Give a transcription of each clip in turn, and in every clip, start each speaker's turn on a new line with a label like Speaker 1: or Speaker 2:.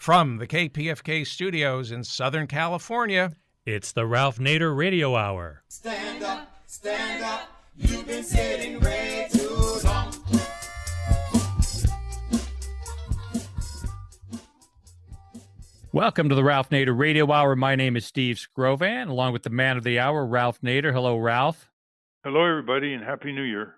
Speaker 1: From the KPFK studios in Southern California,
Speaker 2: it's the Ralph Nader Radio Hour.
Speaker 3: Stand up, you've been sitting way too long.
Speaker 2: Welcome to the Ralph Nader Radio Hour. My name is Steve Scrovan, along with the man of the hour, Ralph Nader. Hello, Ralph.
Speaker 4: Hello, everybody, and Happy New Year.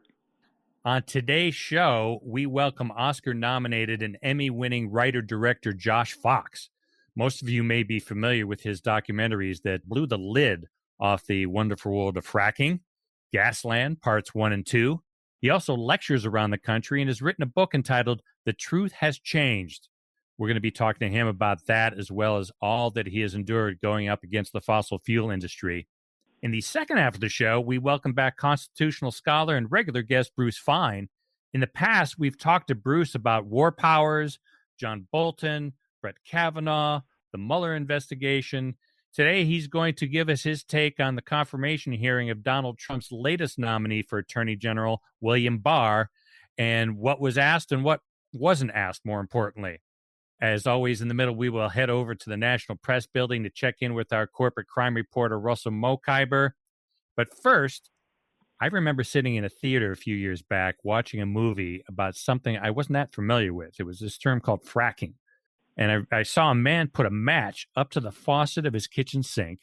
Speaker 2: On today's show, we welcome Oscar-nominated and Emmy-winning writer-director Josh Fox. Most of you may be familiar with his documentaries that blew the lid off the wonderful world of fracking, Gasland, Parts 1 and 2. He also lectures around the country and has written a book entitled The Truth Has Changed. We're going to be talking to him about that, as well as all that he has endured going up against the fossil fuel industry. In the second half of the show, we welcome back constitutional scholar and regular guest Bruce Fein. In the past, we've talked to Bruce about war powers, John Bolton, Brett Kavanaugh, the Mueller investigation. Today, he's going to give us his take on the confirmation hearing of Donald Trump's latest nominee for Attorney General, William Barr, and what was asked and what wasn't asked, more importantly. As always, in the middle, we will head over to the National Press Building to check in with our corporate crime reporter, Russell Mokhiber. But first, I remember sitting in a theater a few years back watching a movie about something I wasn't that familiar with. It was this term called fracking. And I saw a man put a match up to the faucet of his kitchen sink.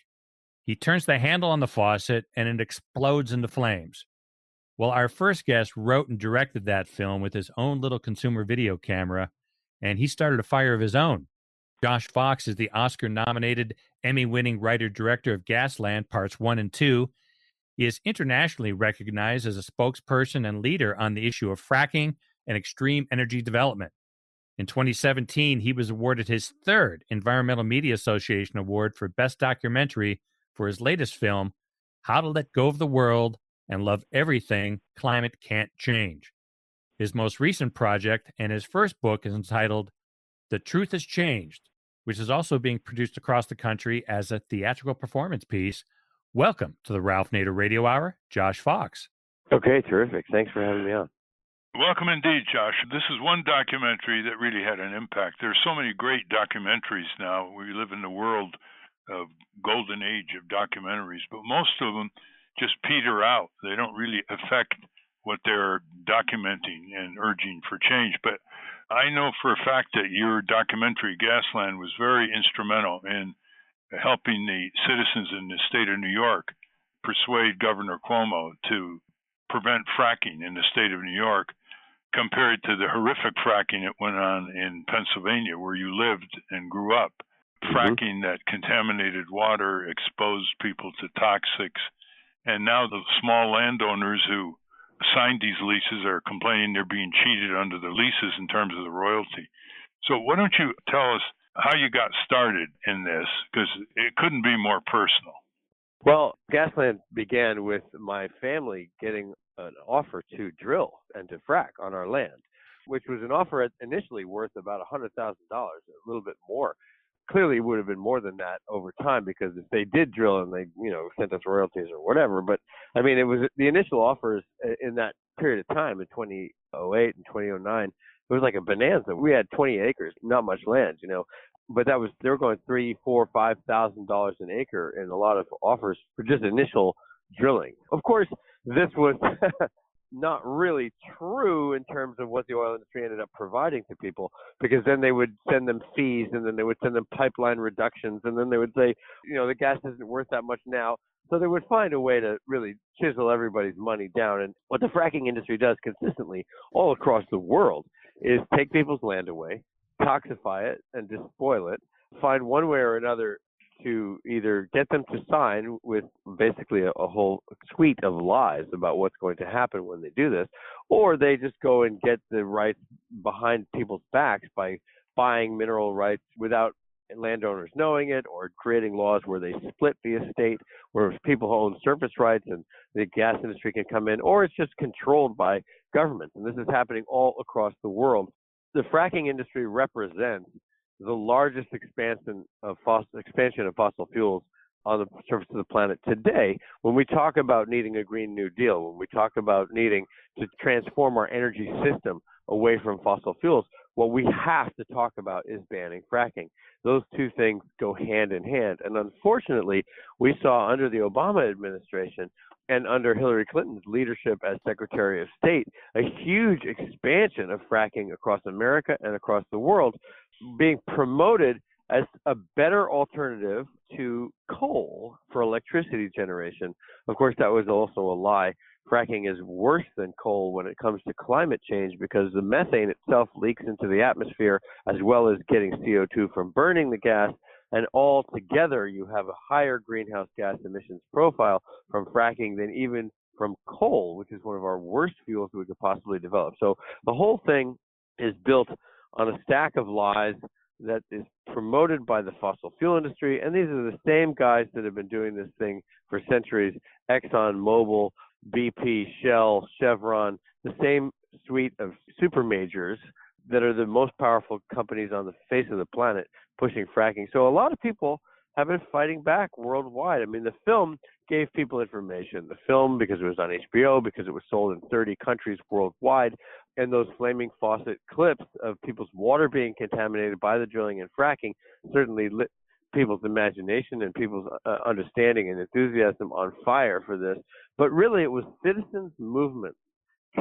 Speaker 2: He turns the handle on the faucet, and it explodes into flames. Well, our first guest wrote and directed that film with his own little consumer video camera, and he started a fire of his own. Josh Fox is the Oscar-nominated, Emmy-winning writer-director of Gasland, Parts 1 and 2. He is internationally recognized as a spokesperson and leader on the issue of fracking and extreme energy development. In 2017, he was awarded his third Environmental Media Association Award for Best Documentary for his latest film, How to Let Go of the World and Love Everything Climate Can't Change. His most recent project and his first book is entitled The Truth Has Changed, which is also being produced across the country as a theatrical performance piece. Welcome to the Ralph Nader Radio Hour, Josh Fox.
Speaker 5: Okay, terrific. Thanks for having me on.
Speaker 4: Welcome indeed, Josh. This is one documentary that really had an impact. There's so many great documentaries now. We live in the world of golden age of documentaries, but most of them just peter out. They don't really affect what they're documenting and urging for change. But I know for a fact that your documentary, Gasland, was very instrumental in helping the citizens in the state of New York persuade Governor Cuomo to prevent fracking in the state of New York, compared to the horrific fracking that went on in Pennsylvania, where you lived and grew up. Fracking that contaminated water, exposed people to toxics, and now the small landowners who signed these leases are complaining they're being cheated under the leases in terms of the royalty. So why don't you tell us how you got started in this, because it couldn't be more personal.
Speaker 5: Well, Gasland began with my family getting an offer to drill and to frack on our land, which was an offer initially worth about $100,000, a little bit more. Clearly, it would have been more than that over time, because if they did drill and they, sent us royalties or whatever. But I mean, it was the initial offers in that period of time in 2008 and 2009. It was like a bonanza. We had 20 acres, not much land, but they were going $3,000, $4,000, $5,000 an acre, and a lot of offers for just initial drilling. Of course, this was not really true in terms of what the oil industry ended up providing to people, because then they would send them fees, and then they would send them pipeline reductions, and then they would say, the gas isn't worth that much now. So they would find a way to really chisel everybody's money down. And what the fracking industry does consistently all across the world is take people's land away, toxify it, and despoil it, find one way or another to either get them to sign with basically a whole suite of lies about what's going to happen when they do this, or they just go and get the rights behind people's backs by buying mineral rights without landowners knowing it, or creating laws where they split the estate, where people own surface rights and the gas industry can come in, or it's just controlled by governments. And this is happening all across the world. The fracking industry represents the largest expansion of fossil fuels on the surface of the planet today. When we talk about needing a Green New Deal, when we talk about needing to transform our energy system away from fossil fuels, what we have to talk about is banning fracking. Those two things go hand in hand. And unfortunately, we saw under the Obama administration and under Hillary Clinton's leadership as Secretary of State, a huge expansion of fracking across America and across the world, being promoted as a better alternative to coal for electricity generation. Of course, that was also a lie. Fracking is worse than coal when it comes to climate change because the methane itself leaks into the atmosphere as well as getting CO2 from burning the gas. And all together, you have a higher greenhouse gas emissions profile from fracking than even from coal, which is one of our worst fuels we could possibly develop. So the whole thing is built on a stack of lies that is promoted by the fossil fuel industry. And these are the same guys that have been doing this thing for centuries: Exxon, Mobil, BP, Shell, Chevron, the same suite of super majors that are the most powerful companies on the face of the planet pushing fracking. So a lot of people have been fighting back worldwide. I mean, the film gave people information. The film, because it was on HBO, because it was sold in 30 countries worldwide, and those flaming faucet clips of people's water being contaminated by the drilling and fracking certainly lit people's imagination and people's understanding and enthusiasm on fire for this. But really, it was citizens' movements,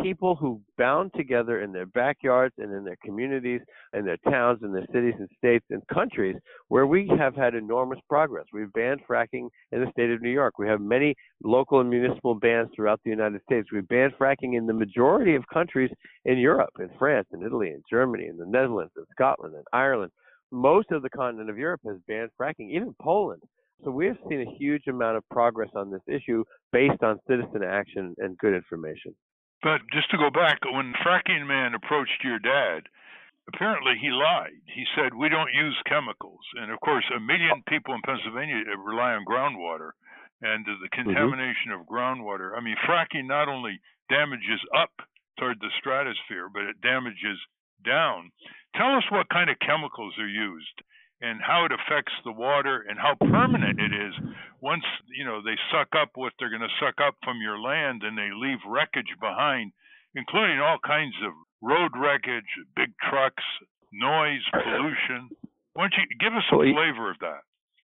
Speaker 5: people who bound together in their backyards and in their communities and their towns and their cities and states and countries where we have had enormous progress. We've banned fracking in the state of New York. We have many local and municipal bans throughout the United States. We've banned fracking in the majority of countries in Europe, in France, in Italy, in Germany, in the Netherlands, in Scotland, in Ireland. Most of the continent of Europe has banned fracking, even Poland. So we have seen a huge amount of progress on this issue based on citizen action and good information.
Speaker 4: But just to go back, when Fracking Man approached your dad, apparently he lied. He said, we don't use chemicals. And of course, 1 million people in Pennsylvania rely on groundwater. And the contamination of groundwater, I mean, fracking not only damages up toward the stratosphere, but it damages down. Tell us what kind of chemicals are used and how it affects the water and how permanent it is once, they suck up what they're going to suck up from your land and they leave wreckage behind, including all kinds of road wreckage, big trucks, noise, pollution. Why don't you give us some flavor of that?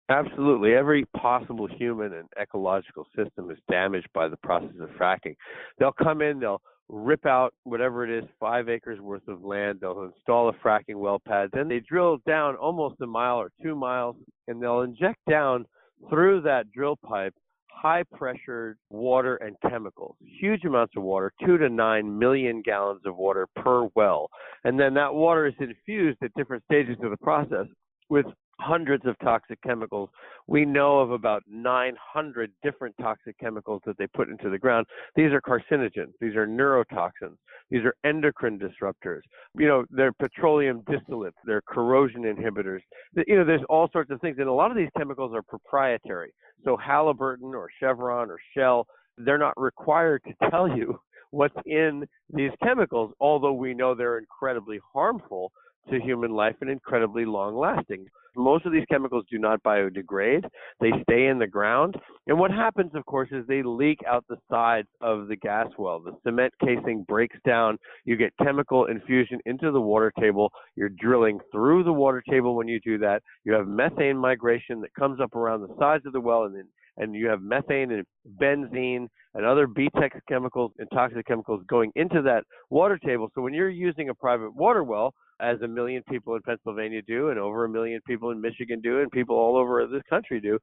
Speaker 5: Absolutely. Every possible human and ecological system is damaged by the process of fracking. They'll come in, they'll rip out whatever it is, 5 acres worth of land. They'll install a fracking well pad. Then they drill down almost a mile or 2 miles, and they'll inject down through that drill pipe high-pressured water and chemicals, huge amounts of water, 2 to 9 million gallons of water per well. And then that water is infused at different stages of the process with hundreds of toxic chemicals. We know of about 900 different toxic chemicals that they put into the ground. These are carcinogens. These are neurotoxins. These are endocrine disruptors. They're petroleum distillates. They're corrosion inhibitors. There's all sorts of things. And a lot of these chemicals are proprietary. So Halliburton or Chevron or Shell, they're not required to tell you what's in these chemicals, although we know they're incredibly harmful to human life and incredibly long-lasting. Most of these chemicals do not biodegrade. They stay in the ground. And what happens, of course, is they leak out the sides of the gas well. The cement casing breaks down. You get chemical infusion into the water table. You're drilling through the water table when you do that. You have methane migration that comes up around the sides of the well, and you have methane and benzene and other BTEX chemicals and toxic chemicals going into that water table. So when you're using a private water well, as 1 million people in Pennsylvania do, and over 1 million people in Michigan do, and people all over this country do,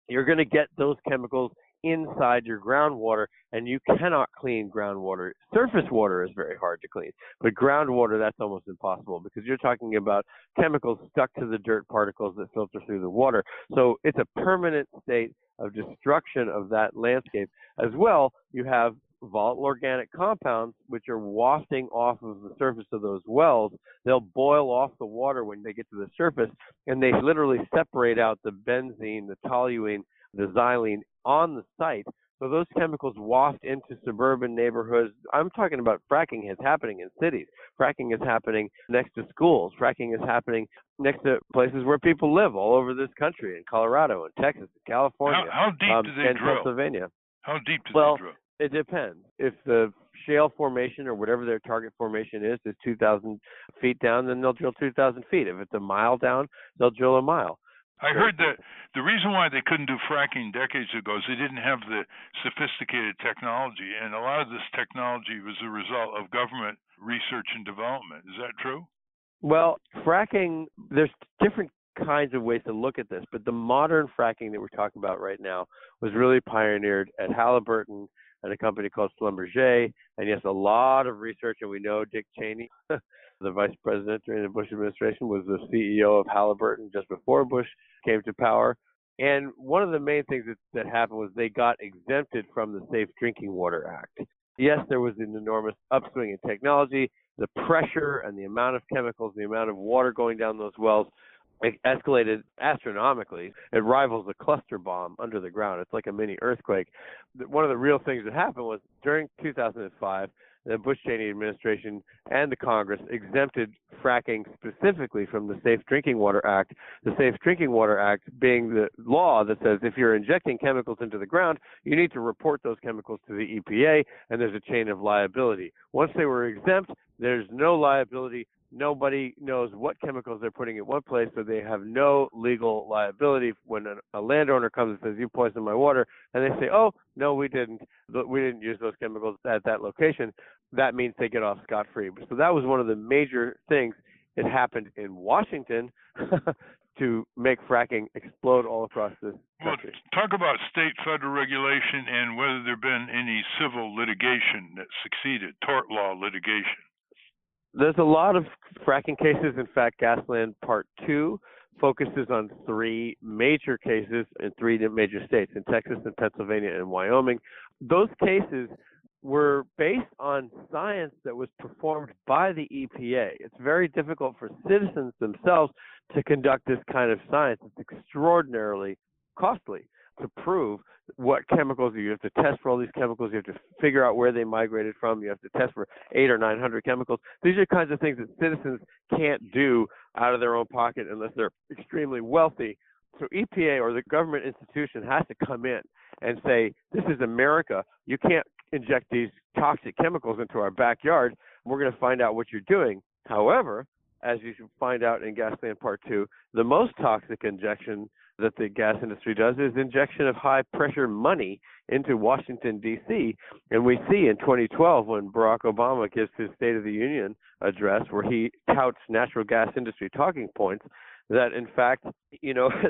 Speaker 5: you're going to get those chemicals inside your groundwater, and you cannot clean groundwater. Surface water is very hard to clean, but groundwater, that's almost impossible because you're talking about chemicals stuck to the dirt particles that filter through the water. So it's a permanent state of destruction of that landscape. As well, you have volatile organic compounds, which are wafting off of the surface of those wells. They'll boil off the water when they get to the surface, and they literally separate out the benzene, the toluene, the xylene on the site. So those chemicals waft into suburban neighborhoods. I'm talking about fracking is happening in cities. Fracking is happening next to schools. Fracking is happening next to places where people live all over this country, in Colorado and Texas and California.
Speaker 4: How deep do they
Speaker 5: and
Speaker 4: drill?
Speaker 5: Pennsylvania.
Speaker 4: How deep do they drill?
Speaker 5: It depends. If the shale formation or whatever their target formation is 2,000 feet down, then they'll drill 2,000 feet. If it's a mile down, they'll drill a mile.
Speaker 4: I heard that the reason why they couldn't do fracking decades ago is they didn't have the sophisticated technology, and a lot of this technology was a result of government research and development. Is that true?
Speaker 5: Well, fracking, there's different kinds of ways to look at this, but the modern fracking that we're talking about right now was really pioneered at Halliburton and a company called Schlumberger. And yes, a lot of research, and we know Dick Cheney, the vice president during the Bush administration, was the CEO of Halliburton just before Bush came to power. And one of the main things that happened was they got exempted from the Safe Drinking Water Act. Yes, there was an enormous upswing in technology. The pressure and the amount of chemicals, the amount of water going down those wells, it escalated astronomically. It rivals a cluster bomb under the ground. It's like a mini earthquake. One of the real things that happened was during 2005, the Bush-Cheney administration and the Congress exempted fracking specifically from the Safe Drinking Water Act. The Safe Drinking Water Act being the law that says if you're injecting chemicals into the ground, you need to report those chemicals to the EPA, and there's a chain of liability. Once they were exempt, there's no liability. Nobody knows what chemicals they're putting in what place, so they have no legal liability. When a landowner comes and says, "You poisoned my water," and they say, "Oh, no, we didn't use those chemicals at that location," that means they get off scot-free. So that was one of the major things that happened in Washington to make fracking explode all across this country.
Speaker 4: Well, talk about state-federal regulation and whether there have been any civil litigation that succeeded, tort law litigation.
Speaker 5: There's a lot of fracking cases. In fact, Gasland Part 2 focuses on 3 major cases in 3 major states, in Texas and Pennsylvania and Wyoming. Those cases were based on science that was performed by the EPA. It's very difficult for citizens themselves to conduct this kind of science. It's extraordinarily costly to prove what chemicals you have to test for all these chemicals. You have to figure out where they migrated from. You have to test for 800 or 900 chemicals. These are kinds of things that citizens can't do out of their own pocket unless they're extremely wealthy. So EPA or the government institution has to come in and say, this is America. You can't inject these toxic chemicals into our backyard. We're going to find out what you're doing. However, as you should find out in Gasland Part 2, the most toxic injection that the gas industry does is injection of high-pressure money into Washington, D.C. And we see in 2012 when Barack Obama gives his State of the Union address where he touts natural gas industry talking points that, in fact,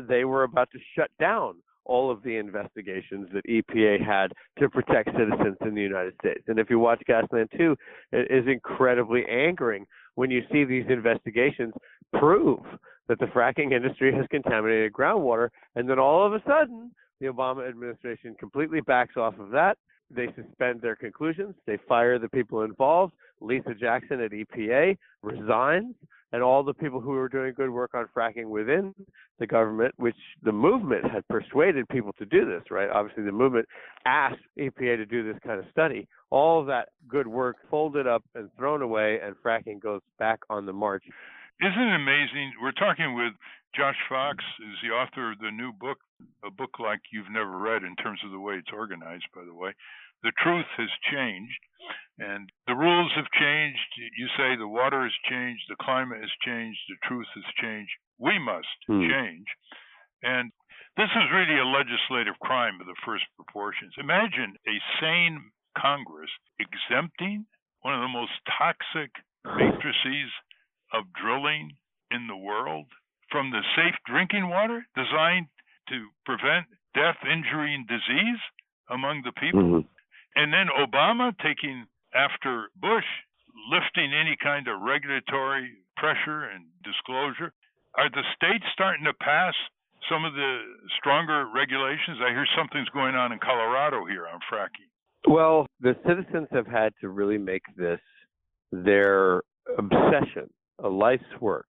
Speaker 5: they were about to shut down all of the investigations that EPA had to protect citizens in the United States. And if you watch Gasland 2, it is incredibly angering when you see these investigations prove that the fracking industry has contaminated groundwater, and then all of a sudden, the Obama administration completely backs off of that. They suspend their conclusions. They fire the people involved. Lisa Jackson at EPA resigns, and all the people who were doing good work on fracking within the government, which the movement had persuaded people to do this, right? Obviously, the movement asked EPA to do this kind of study. All of that good work folded up and thrown away, and fracking goes back on the march.
Speaker 4: Isn't it amazing? We're talking with Josh Fox, who's the author of the new book, a book like you've never read in terms of the way it's organized, by the way. The truth has changed, and the rules have changed. You say the water has changed, the climate has changed, the truth has changed. We must change. And this is really a legislative crime of the first proportions. Imagine a sane Congress exempting one of the most toxic matrices of drilling in the world from the safe drinking water designed to prevent death, injury, and disease among the people. And then Obama taking after Bush, lifting any kind of regulatory pressure and disclosure. Are the states starting to pass some of the stronger regulations? I hear something's going on in Colorado here on fracking.
Speaker 5: Well, the citizens have had to really make this their obsession, a life's work.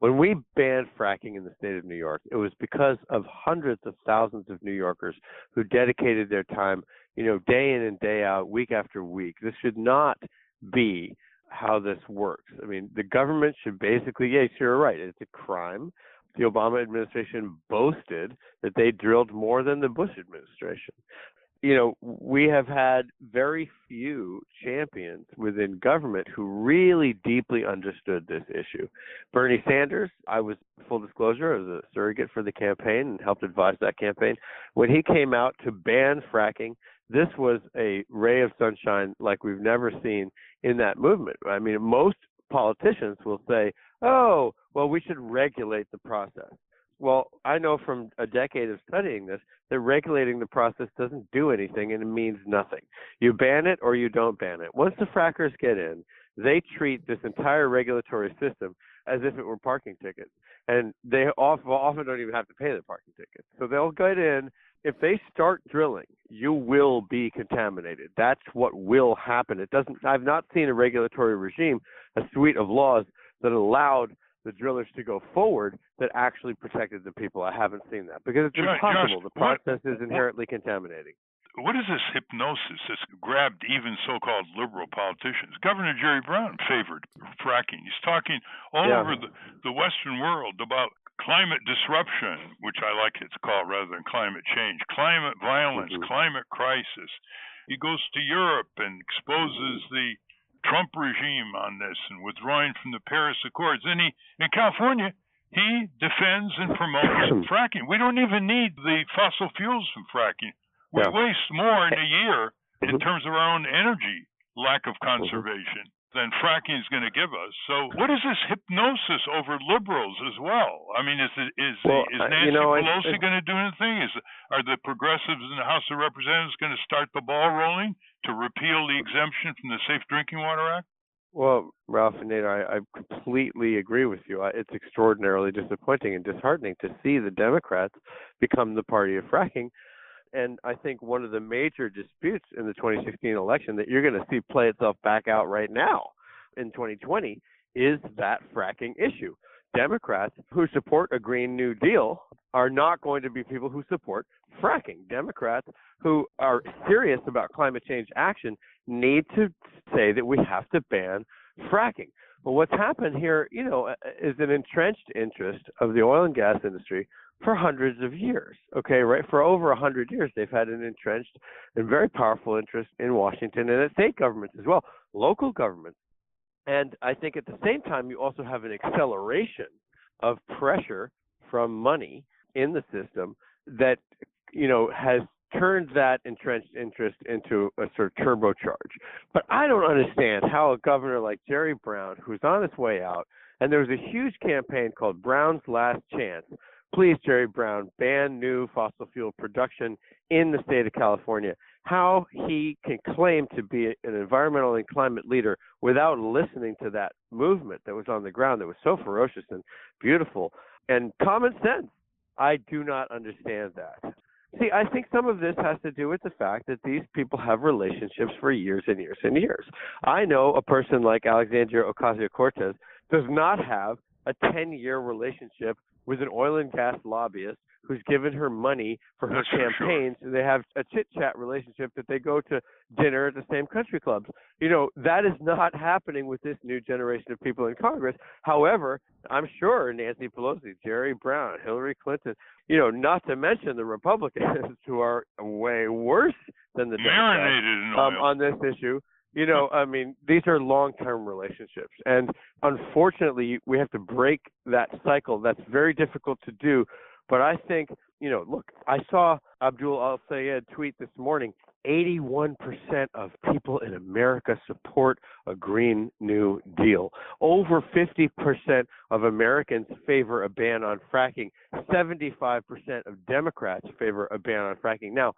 Speaker 5: When we banned fracking in the state of New York, it was because of hundreds of thousands of New Yorkers who dedicated their time, day in and day out, week after week. This should not be how this works. I mean, the government should basically, yes, you're right, it's a crime. The Obama administration boasted that they drilled more than the Bush administration. we have had very few champions within government who really deeply understood this issue. Bernie Sanders, I was, full disclosure, I was a surrogate for the campaign and helped advise that campaign. When he came out to ban fracking, this was a ray of sunshine like we've never seen in that movement. I mean, most politicians will say, oh, well, we should regulate the process. Well, I know from a decade of studying this that regulating the process doesn't do anything and it means nothing. You ban it or you don't ban it. Once the frackers get in, they treat this entire regulatory system as if it were parking tickets. And they often don't even have to pay the parking tickets. So they'll get in. If they start drilling, you will be contaminated. That's what will happen. I've not seen a regulatory regime, a suite of laws that allowed the drillers to go forward that actually protected the people. I haven't seen that because it's impossible. The process is inherently contaminating.
Speaker 4: What is this hypnosis that's grabbed even so-called liberal politicians? Governor Jerry Brown favored fracking. He's talking all over the Western world about climate disruption, which I like it's called rather than climate change, climate violence, climate crisis. He goes to Europe and exposes the Trump regime on this and withdrawing from the Paris Accords. And in California, he defends and promotes fracking. We don't even need the fossil fuels from fracking. We waste more in a year in terms of our own energy lack of conservation than fracking is going to give us. So what is this hypnosis over liberals as well? I mean, is Nancy Pelosi going to do anything? Are the progressives in the House of Representatives going to start the ball rolling to repeal the exemption from the Safe Drinking Water Act?
Speaker 5: Well, Ralph and Nate, I completely agree with you. It's extraordinarily disappointing and disheartening to see the Democrats become the party of fracking. And I think one of the major disputes in the 2016 election that you're going to see play itself back out right now in 2020 is that fracking issue. Democrats who support a Green New Deal are not going to be people who support fracking. Democrats who are serious about climate change action need to say that we have to ban fracking. But what's happened here, is an entrenched interest of the oil and gas industry for hundreds of years, right? For over 100 years, they've had an entrenched and very powerful interest in Washington and at state governments as well, local governments. And I think at the same time, you also have an acceleration of pressure from money in the system that, has turned that entrenched interest into a sort of turbocharge. But I don't understand how a governor like Jerry Brown, who's on his way out, and there was a huge campaign called Brown's Last Chance. Please, Jerry Brown, ban new fossil fuel production in the state of California. How he can claim to be an environmental and climate leader without listening to that movement that was on the ground that was so ferocious and beautiful and common sense. I do not understand that. See, I think some of this has to do with the fact that these people have relationships for years and years and years. I know a person like Alexandria Ocasio-Cortez does not have a 10-year relationship with an oil and gas lobbyist who's given her money for her campaigns. And they have a chit-chat relationship that they go to dinner at the same country clubs. That is not happening with this new generation of people in Congress. However, I'm sure Nancy Pelosi, Jerry Brown, Hillary Clinton, not to mention the Republicans who are way worse than the Democrats on this issue. These are long-term relationships. And unfortunately, we have to break that cycle. That's very difficult to do. But I think, look, I saw Abdul Al-Sayed tweet this morning, 81% of people in America support a Green New Deal. Over 50% of Americans favor a ban on fracking. 75% of Democrats favor a ban on fracking. Now,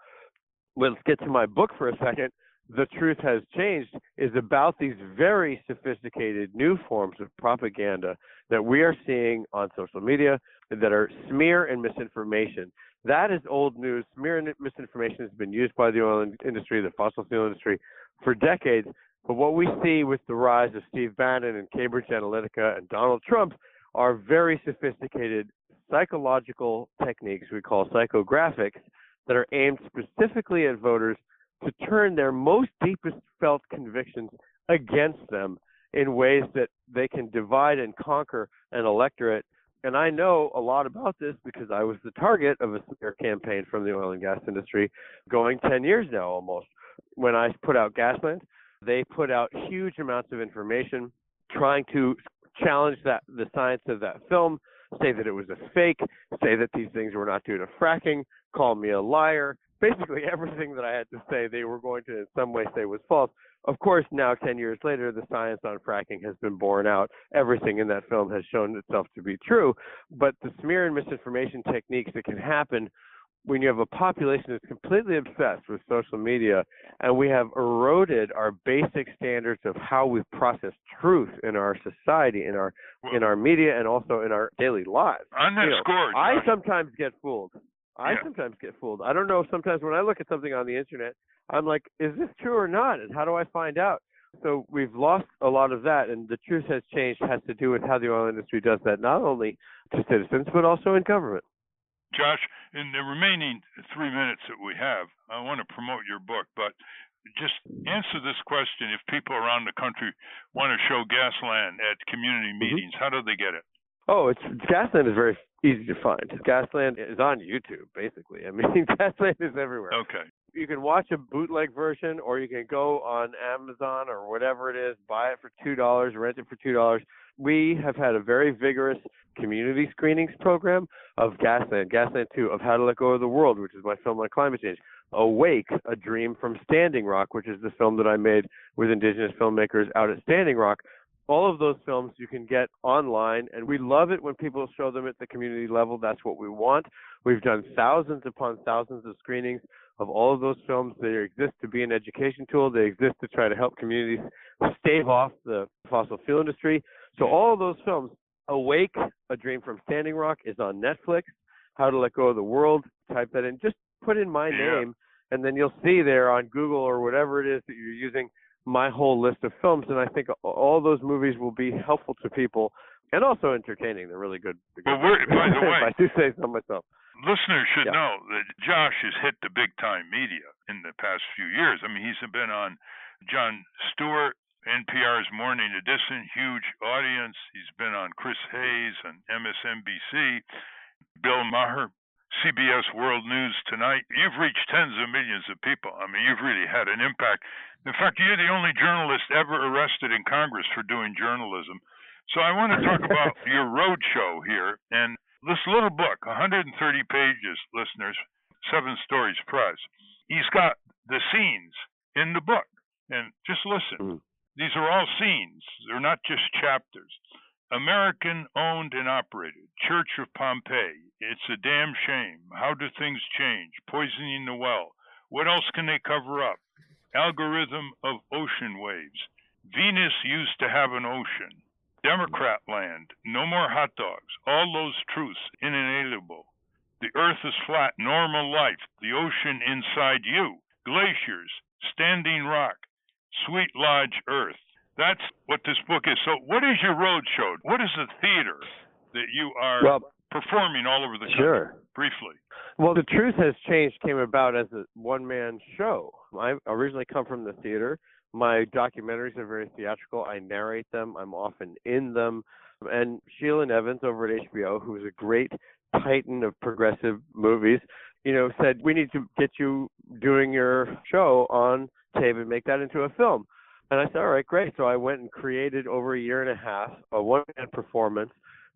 Speaker 5: let's get to my book for a second. The Truth Has Changed is about these very sophisticated new forms of propaganda that we are seeing on social media that are smear and misinformation. That is old news. Smear and misinformation has been used by the oil industry, the fossil fuel industry, for decades. But what we see with the rise of Steve Bannon and Cambridge Analytica and Donald Trump are very sophisticated psychological techniques we call psychographics that are aimed specifically at voters to turn their most deepest felt convictions against them in ways that they can divide and conquer an electorate And I know a lot about this because I was the target of a smear campaign from the oil and gas industry going 10 years now almost. When I put out Gasland, they put out huge amounts of information trying to challenge the science of that film, say that it was a fake, say that these things were not due to fracking, call me a liar. Basically everything that I had to say, they were going to in some way say was false. Of course, now 10 years later, the science on fracking has been borne out. Everything in that film has shown itself to be true. But the smear and misinformation techniques that can happen when you have a population that's completely obsessed with social media, and we have eroded our basic standards of how we process truth in our society, in our media, and also in our daily lives.
Speaker 4: On that score,
Speaker 5: I sometimes get fooled. I don't know. Sometimes when I look at something on the internet, I'm like, is this true or not? And how do I find out? So we've lost a lot of that, and the truth has changed, has to do with how the oil industry does that, not only to citizens, but also in government.
Speaker 4: Josh, in the remaining 3 minutes that we have, I want to promote your book, but just answer this question. If people around the country want to show Gasland at community meetings, how do they get it?
Speaker 5: Oh, Gasland is very easy to find. Gasland is on YouTube, basically. I mean, Gasland is everywhere.
Speaker 4: Okay.
Speaker 5: You can watch a bootleg version, or you can go on Amazon or whatever it is, buy it for $2, rent it for $2. We have had a very vigorous community screenings program of Gasland 2, of How to Let Go of the World, which is my film on climate change, Awake, A Dream from Standing Rock, which is the film that I made with indigenous filmmakers out at Standing Rock. All of those films you can get online, and we love it when people show them at the community level. That's what we want. We've done thousands upon thousands of screenings of all of those films. They exist to be an education tool. They exist to try to help communities stave off the fossil fuel industry. So all of those films, Awake, A Dream from Standing Rock, is on Netflix. How to Let Go of the World, type that in. Just put in my name, and then you'll see there on Google or whatever it is that you're using my whole list of films. And I think all those movies will be helpful to people and also entertaining. They're really good.
Speaker 4: Well, by the way,
Speaker 5: I do say so myself.
Speaker 4: Listeners should know that Josh has hit the big-time media in the past few years. I mean, he's been on Jon Stewart, NPR's Morning Edition, huge audience. He's been on Chris Hayes and MSNBC, Bill Maher, CBS World News Tonight. You've reached tens of millions of people. I mean, you've really had an impact. In fact, you're the only journalist ever arrested in Congress for doing journalism. So I want to talk about your road show here. And this little book, 130 pages, listeners, 7 Stories Press. He's got the scenes in the book. And just listen. These are all scenes. They're not just chapters. American owned and operated. Church of Pompeii. It's a damn shame. How do things change? Poisoning the well. What else can they cover up? Algorithm of ocean waves. Venus used to have an ocean. Democrat land. No more hot dogs. All those truths inalienable. The earth is flat. Normal life. The ocean inside you. Glaciers. Standing rock. Sweet Lodge Earth. That's what this book is. So what is your road show? What is the theater that you are performing all over the country?
Speaker 5: Sure.
Speaker 4: Briefly.
Speaker 5: Well, The Truth Has Changed came about as a one-man show. I originally come from the theater. My documentaries are very theatrical. I narrate them. I'm often in them. And Sheila Evans over at HBO, who's a great titan of progressive movies, said, we need to get you doing your show on tape and make that into a film. And I said, all right, great. So I went and created over a year and a half a one-man performance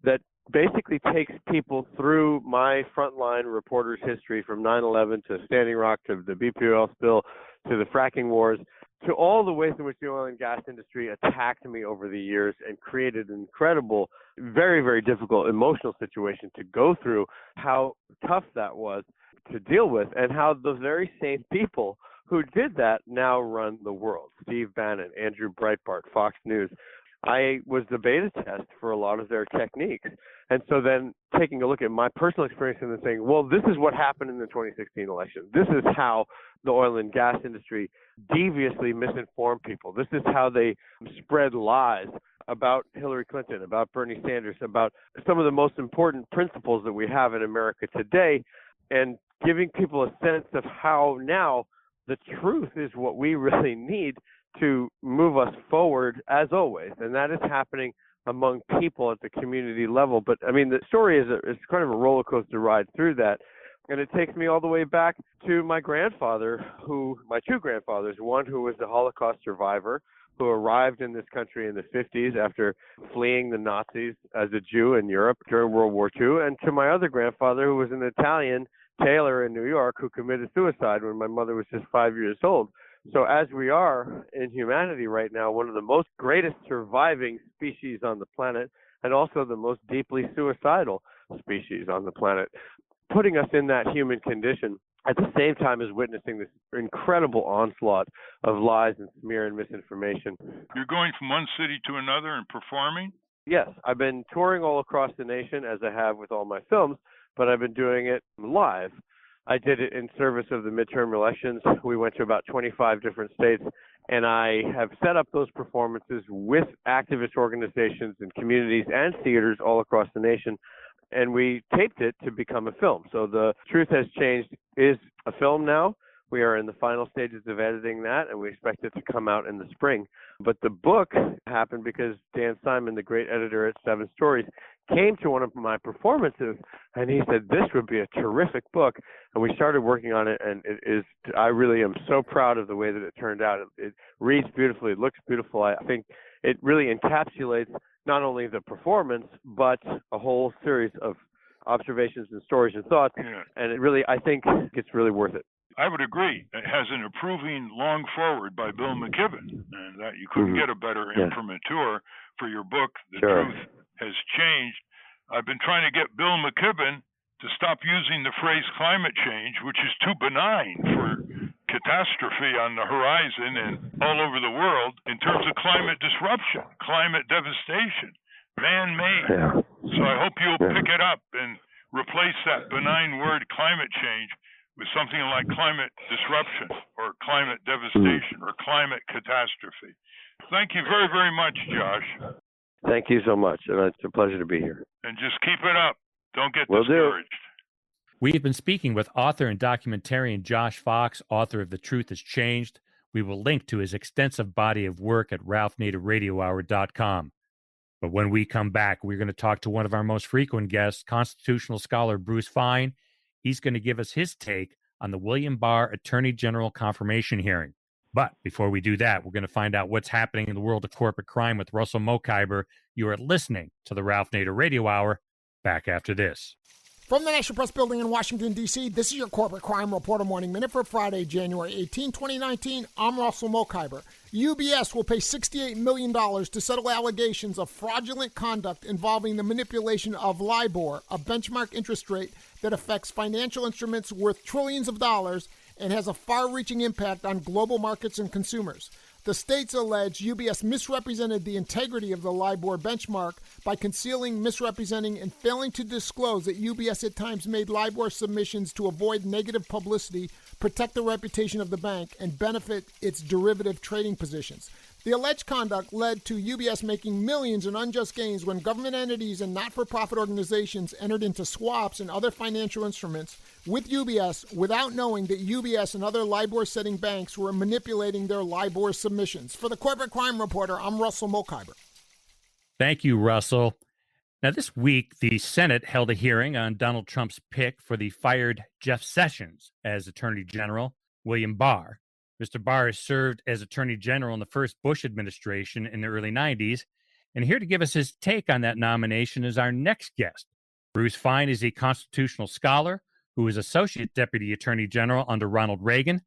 Speaker 5: that basically takes people through my frontline reporter's history from 9/11 to Standing Rock to the BP oil spill to the fracking wars to all the ways in which the oil and gas industry attacked me over the years and created an incredible, very, very difficult emotional situation to go through, how tough that was to deal with, and how the very same people who did that now run the world. Steve Bannon, Andrew Breitbart, Fox News. I was the beta test for a lot of their techniques. And so then taking a look at my personal experience and then saying, well, this is what happened in the 2016 election. This is how the oil and gas industry deviously misinformed people. This is how they spread lies about Hillary Clinton, about Bernie Sanders, about some of the most important principles that we have in America today, and giving people a sense of how now the truth is what we really need to move us forward as always. And that is happening among people at the community level. But I mean, the story is kind of a roller coaster ride through that. And it takes me all the way back to my grandfather, my two grandfathers, one who was a Holocaust survivor, who arrived in this country in the 50s after fleeing the Nazis as a Jew in Europe during World War II, and to my other grandfather, who was an Italian tailor in New York who committed suicide when my mother was just 5 years old. So as we are in humanity right now, one of the most greatest surviving species on the planet, and also the most deeply suicidal species on the planet, putting us in that human condition at the same time as witnessing this incredible onslaught of lies and smear and misinformation.
Speaker 4: You're going from one city to another and performing?
Speaker 5: Yes, I've been touring all across the nation, as I have with all my films, but I've been doing it live. I did it in service of the midterm elections. We went to about 25 different states, and I have set up those performances with activist organizations and communities and theaters all across the nation, and we taped it to become a film. So The Truth Has Changed is a film now. We are in the final stages of editing that, and we expect it to come out in the spring. But the book happened because Dan Simon, the great editor at Seven Stories, came to one of my performances, and he said, this would be a terrific book. And we started working on it, and I really am so proud of the way that it turned out. It reads beautifully, it looks beautiful. I think it really encapsulates not only the performance, but a whole series of observations and stories and thoughts.
Speaker 4: Yeah.
Speaker 5: And I think it's really worth it.
Speaker 4: I would agree. It has an approving long forward by Bill McKibben, and that you couldn't get a better imprimatur for your book, The Truth Has Changed. I've been trying to get Bill McKibben to stop using the phrase climate change, which is too benign for catastrophe on the horizon and all over the world in terms of climate disruption, climate devastation, man-made. Yeah. So I hope you'll pick it up and replace that benign word climate change with something like climate disruption or climate devastation or climate catastrophe. Thank you very, very much, Josh.
Speaker 5: Thank you so much. And it's a pleasure to be here.
Speaker 4: And just keep it up. Don't get discouraged.
Speaker 2: We've been speaking with author and documentarian Josh Fox, author of The Truth Has Changed. We will link to his extensive body of work at ralphnaderradiohour.com. But when we come back, we're going to talk to one of our most frequent guests, constitutional scholar Bruce Fein. He's going to give us his take on the William Barr Attorney General confirmation hearing. But before we do that, we're going to find out what's happening in the world of corporate crime with Russell Mokhiber. You are listening to the Ralph Nader Radio Hour. Back after this.
Speaker 6: From the National Press Building in Washington, D.C., this is your Corporate Crime Reporter Morning Minute for Friday, January 18, 2019. I'm Russell Mokhiber. UBS will pay $68 million to settle allegations of fraudulent conduct involving the manipulation of LIBOR, a benchmark interest rate that affects financial instruments worth trillions of dollars and has a far-reaching impact on global markets and consumers. The states allege UBS misrepresented the integrity of the LIBOR benchmark by concealing, misrepresenting, and failing to disclose that UBS at times made LIBOR submissions to avoid negative publicity, protect the reputation of the bank, and benefit its derivative trading positions. The alleged conduct led to UBS making millions in unjust gains when government entities and not-for-profit organizations entered into swaps and other financial instruments with UBS without knowing that UBS and other LIBOR-setting banks were manipulating their LIBOR submissions. For the Corporate Crime Reporter, I'm Russell Mokhiber.
Speaker 2: Thank you, Russell. Now, this week, the Senate held a hearing on Donald Trump's pick for the fired Jeff Sessions as Attorney General, William Barr. Mr. Barr has served as Attorney General in the first Bush administration in the early 90s, and here to give us his take on that nomination is our next guest. Bruce Fein is a constitutional scholar who is Associate Deputy Attorney General under Ronald Reagan.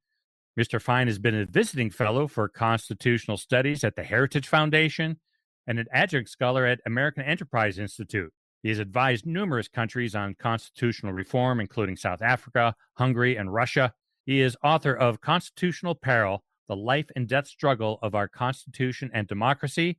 Speaker 2: Mr. Fein has been a visiting fellow for constitutional studies at the Heritage Foundation and an adjunct scholar at American Enterprise Institute. He has advised numerous countries on constitutional reform, including South Africa, Hungary, and Russia. He is author of Constitutional Peril, The Life and Death Struggle of Our Constitution and Democracy,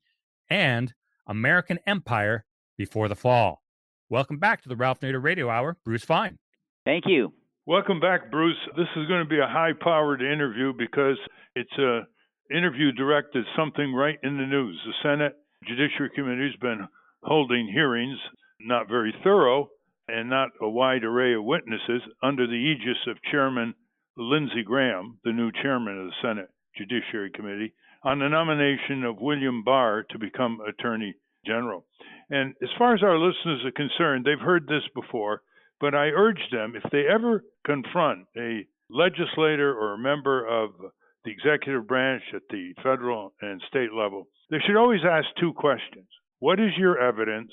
Speaker 2: and American Empire Before the Fall. Welcome back to the Ralph Nader Radio Hour, Bruce Fein.
Speaker 7: Thank you.
Speaker 4: Welcome back, Bruce. This is going to be a high-powered interview because it's an interview directed something right in the news. The Senate Judiciary Committee has been holding hearings, not very thorough, and not a wide array of witnesses, under the aegis of Chairman Lindsey Graham, the new chairman of the Senate Judiciary Committee, on the nomination of William Barr to become Attorney General. And as far as our listeners are concerned, they've heard this before, but I urge them, if they ever confront a legislator or a member of the executive branch at the federal and state level, they should always ask two questions. What is your evidence,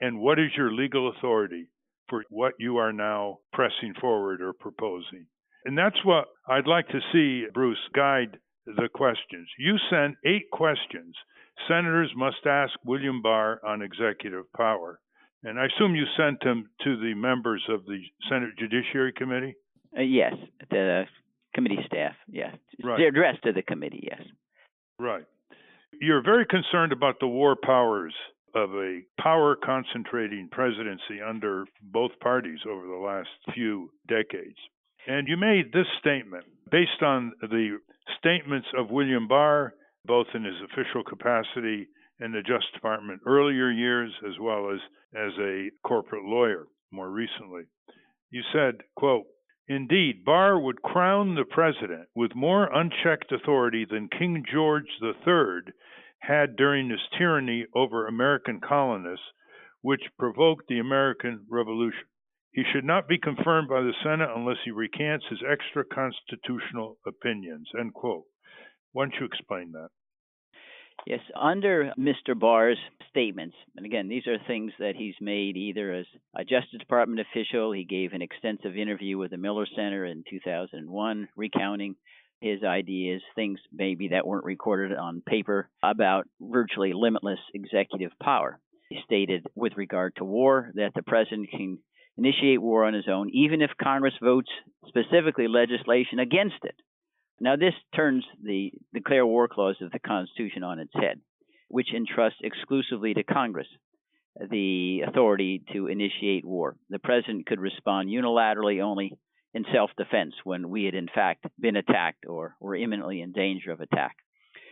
Speaker 4: and what is your legal authority for what you are now pressing forward or proposing? And that's what I'd like to see, Bruce, guide the questions. You sent 8 questions senators must ask William Barr on executive power. And I assume you sent them to the members of the Senate Judiciary Committee?
Speaker 7: Yes, the committee staff, yes.
Speaker 4: Right.
Speaker 7: They're addressed to the committee, yes.
Speaker 4: Right. You're very concerned about the war powers of a power-concentrating presidency under both parties over the last few decades. And you made this statement based on the statements of William Barr, both in his official capacity in the Justice Department earlier years, as well as a corporate lawyer more recently. You said, quote, "Indeed, Barr would crown the president with more unchecked authority than King George III had during his tyranny over American colonists, which provoked the American Revolution. He should not be confirmed by the Senate unless he recants his extra-constitutional opinions," end quote. Why don't you explain that?
Speaker 7: Yes, under Mr. Barr's statements, and again, these are things that he's made either as a Justice Department official. He gave an extensive interview with the Miller Center in 2001, recounting his ideas, things maybe that weren't recorded on paper, about virtually limitless executive power. He stated with regard to war that the president can initiate war on his own, even if Congress votes specifically legislation against it. Now, this turns the Declare War Clause of the Constitution on its head, which entrusts exclusively to Congress the authority to initiate war. The president could respond unilaterally only in self-defense when we had, in fact, been attacked or were imminently in danger of attack.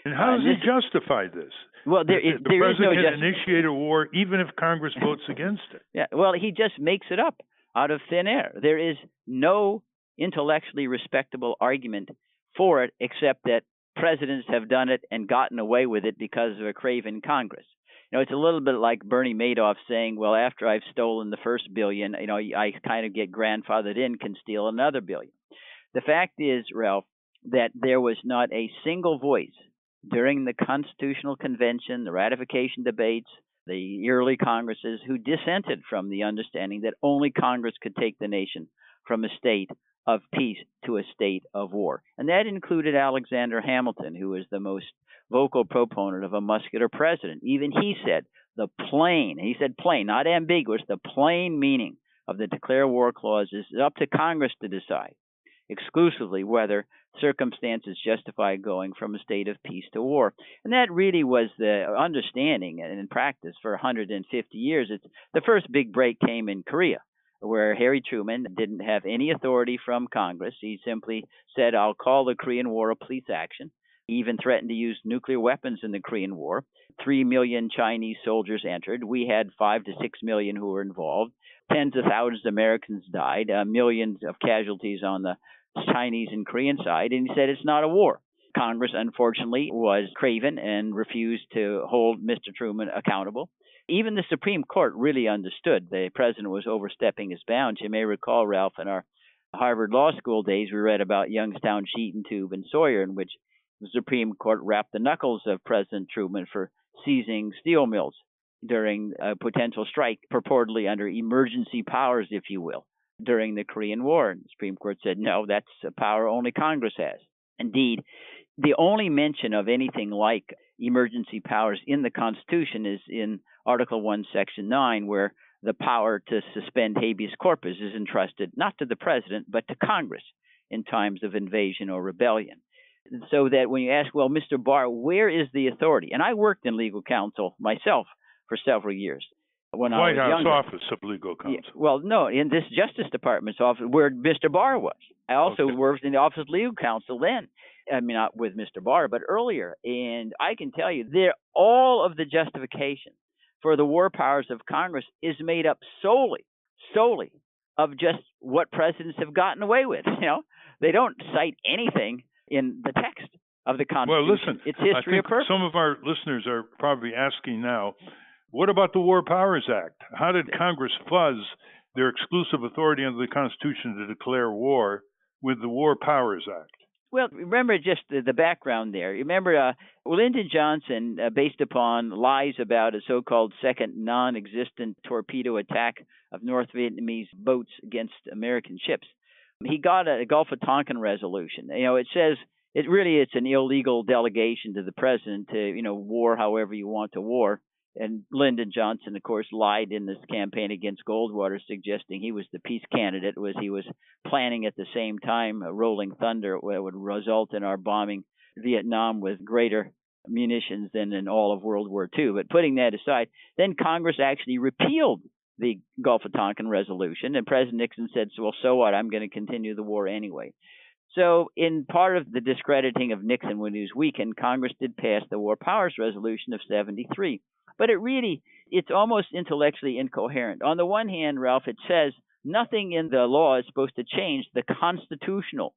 Speaker 4: And how does he justify this?
Speaker 7: Well,
Speaker 4: the president can initiate a war even if Congress votes against it.
Speaker 7: Yeah, well, he just makes it up out of thin air. There is no intellectually respectable argument for it, except that presidents have done it and gotten away with it because of a craven Congress. You know, it's a little bit like Bernie Madoff saying, well, after I've stolen the first billion, I kind of get grandfathered in, can steal another billion. The fact is, Ralph, that there was not a single voice during the Constitutional Convention, the ratification debates, the early Congresses who dissented from the understanding that only Congress could take the nation from a state of peace to a state of war. And that included Alexander Hamilton, who was the most vocal proponent of a muscular president. Even he said the plain, he said plain, not ambiguous, the plain meaning of the Declare War Clause is up to Congress to decide exclusively whether circumstances justify going from a state of peace to war. And that really was the understanding and in practice for 150 years. The first big break came in Korea, where Harry Truman didn't have any authority from Congress. He simply said, I'll call the Korean War a police action. He even threatened to use nuclear weapons in the Korean War. 3 million Chinese soldiers entered. We had 5 to 6 million who were involved. Tens of thousands of Americans died, millions of casualties on the Chinese and Korean side, and he said it's not a war. Congress, unfortunately, was craven and refused to hold Mr. Truman accountable. Even the Supreme Court really understood the president was overstepping his bounds. You may recall, Ralph, in our Harvard Law School days, we read about Youngstown, Sheehan, Tube, and Sawyer, in which the Supreme Court wrapped the knuckles of President Truman for seizing steel mills during a potential strike, purportedly under emergency powers, if you will, during the Korean War. And the Supreme Court said, no, that's a power only Congress has. Indeed, the only mention of anything like emergency powers in the Constitution is in Article 1, Section 9, where the power to suspend habeas corpus is entrusted not to the president, but to Congress in times of invasion or rebellion. So that when you ask, well, Mr. Barr, where is the authority? And I worked in legal counsel myself for several years. When
Speaker 4: White
Speaker 7: I was
Speaker 4: House
Speaker 7: younger.
Speaker 4: Office of Legal Counsel.
Speaker 7: Yeah, well, no, in this Justice Department's office where Mr. Barr was. I also worked in the Office of Legal Counsel then. I mean, not with Mr. Barr, but earlier. And I can tell you, all of the justification for the war powers of Congress is made up solely of just what presidents have gotten away with. You know, they don't cite anything in the text of the Constitution.
Speaker 4: Well, listen,
Speaker 7: it's history
Speaker 4: I
Speaker 7: of
Speaker 4: think
Speaker 7: purpose.
Speaker 4: some of our listeners are probably asking now, What about the War Powers Act? How did Congress fuzz their exclusive authority under the Constitution to declare war with the War Powers Act?
Speaker 7: Well, remember just the background there. Remember, Lyndon Johnson, based upon lies about a so-called second non-existent torpedo attack of North Vietnamese boats against American ships, he got a Gulf of Tonkin resolution. It says it's an illegal delegation to the president to, war however you want to war. And Lyndon Johnson, of course, lied in this campaign against Goldwater, suggesting he was the peace candidate, he was planning at the same time a rolling thunder that would result in our bombing Vietnam with greater munitions than in all of World War II. But putting that aside, then Congress actually repealed the Gulf of Tonkin resolution, and President Nixon said, well, so what? I'm going to continue the war anyway. So in part of the discrediting of Nixon when he was weakened, Congress did pass the War Powers Resolution of 73. But it's almost intellectually incoherent. On the one hand, Ralph, it says nothing in the law is supposed to change the constitutional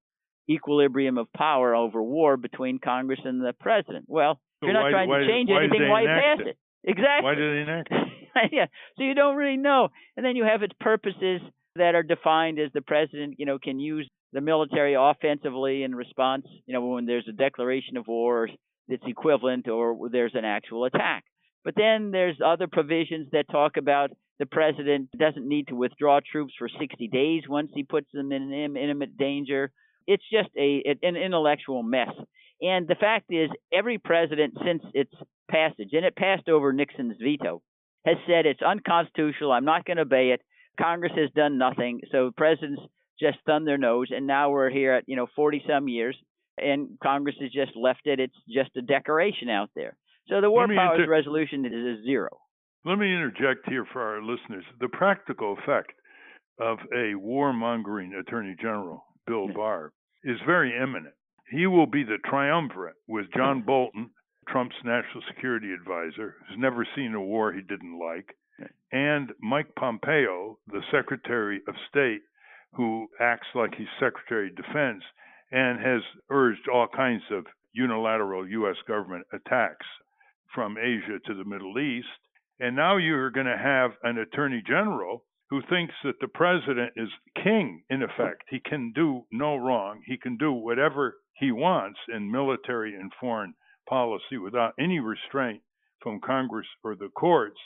Speaker 7: equilibrium of power over war between Congress and the president. Well, if you're not trying to change anything, why pass it? Exactly.
Speaker 4: Why did they enact it?
Speaker 7: Yeah. So you don't really know. And then you have its purposes that are defined as the president, can use the military offensively in response, when there's a declaration of war that's equivalent or there's an actual attack. But then there's other provisions that talk about the president doesn't need to withdraw troops for 60 days once he puts them in imminent danger. It's just an intellectual mess. And the fact is, every president since its passage, and it passed over Nixon's veto, has said it's unconstitutional, I'm not going to obey it. Congress has done nothing. So presidents just thumbed their nose, and now we're here at 40-some years, and Congress has just left it. It's just a decoration out there. So the War Powers Resolution is a zero.
Speaker 4: Let me interject here for our listeners. The practical effect of a warmongering Attorney General, Bill Barr, is very imminent. He will be the triumvirate with John Bolton, Trump's national security advisor, who's never seen a war he didn't like, and Mike Pompeo, the Secretary of State, who acts like he's Secretary of Defense and has urged all kinds of unilateral U.S. government attacks from Asia to the Middle East. And now you're going to have an Attorney General who thinks that the president is king, in effect. He can do no wrong. He can do whatever he wants in military and foreign policy without any restraint from Congress or the courts,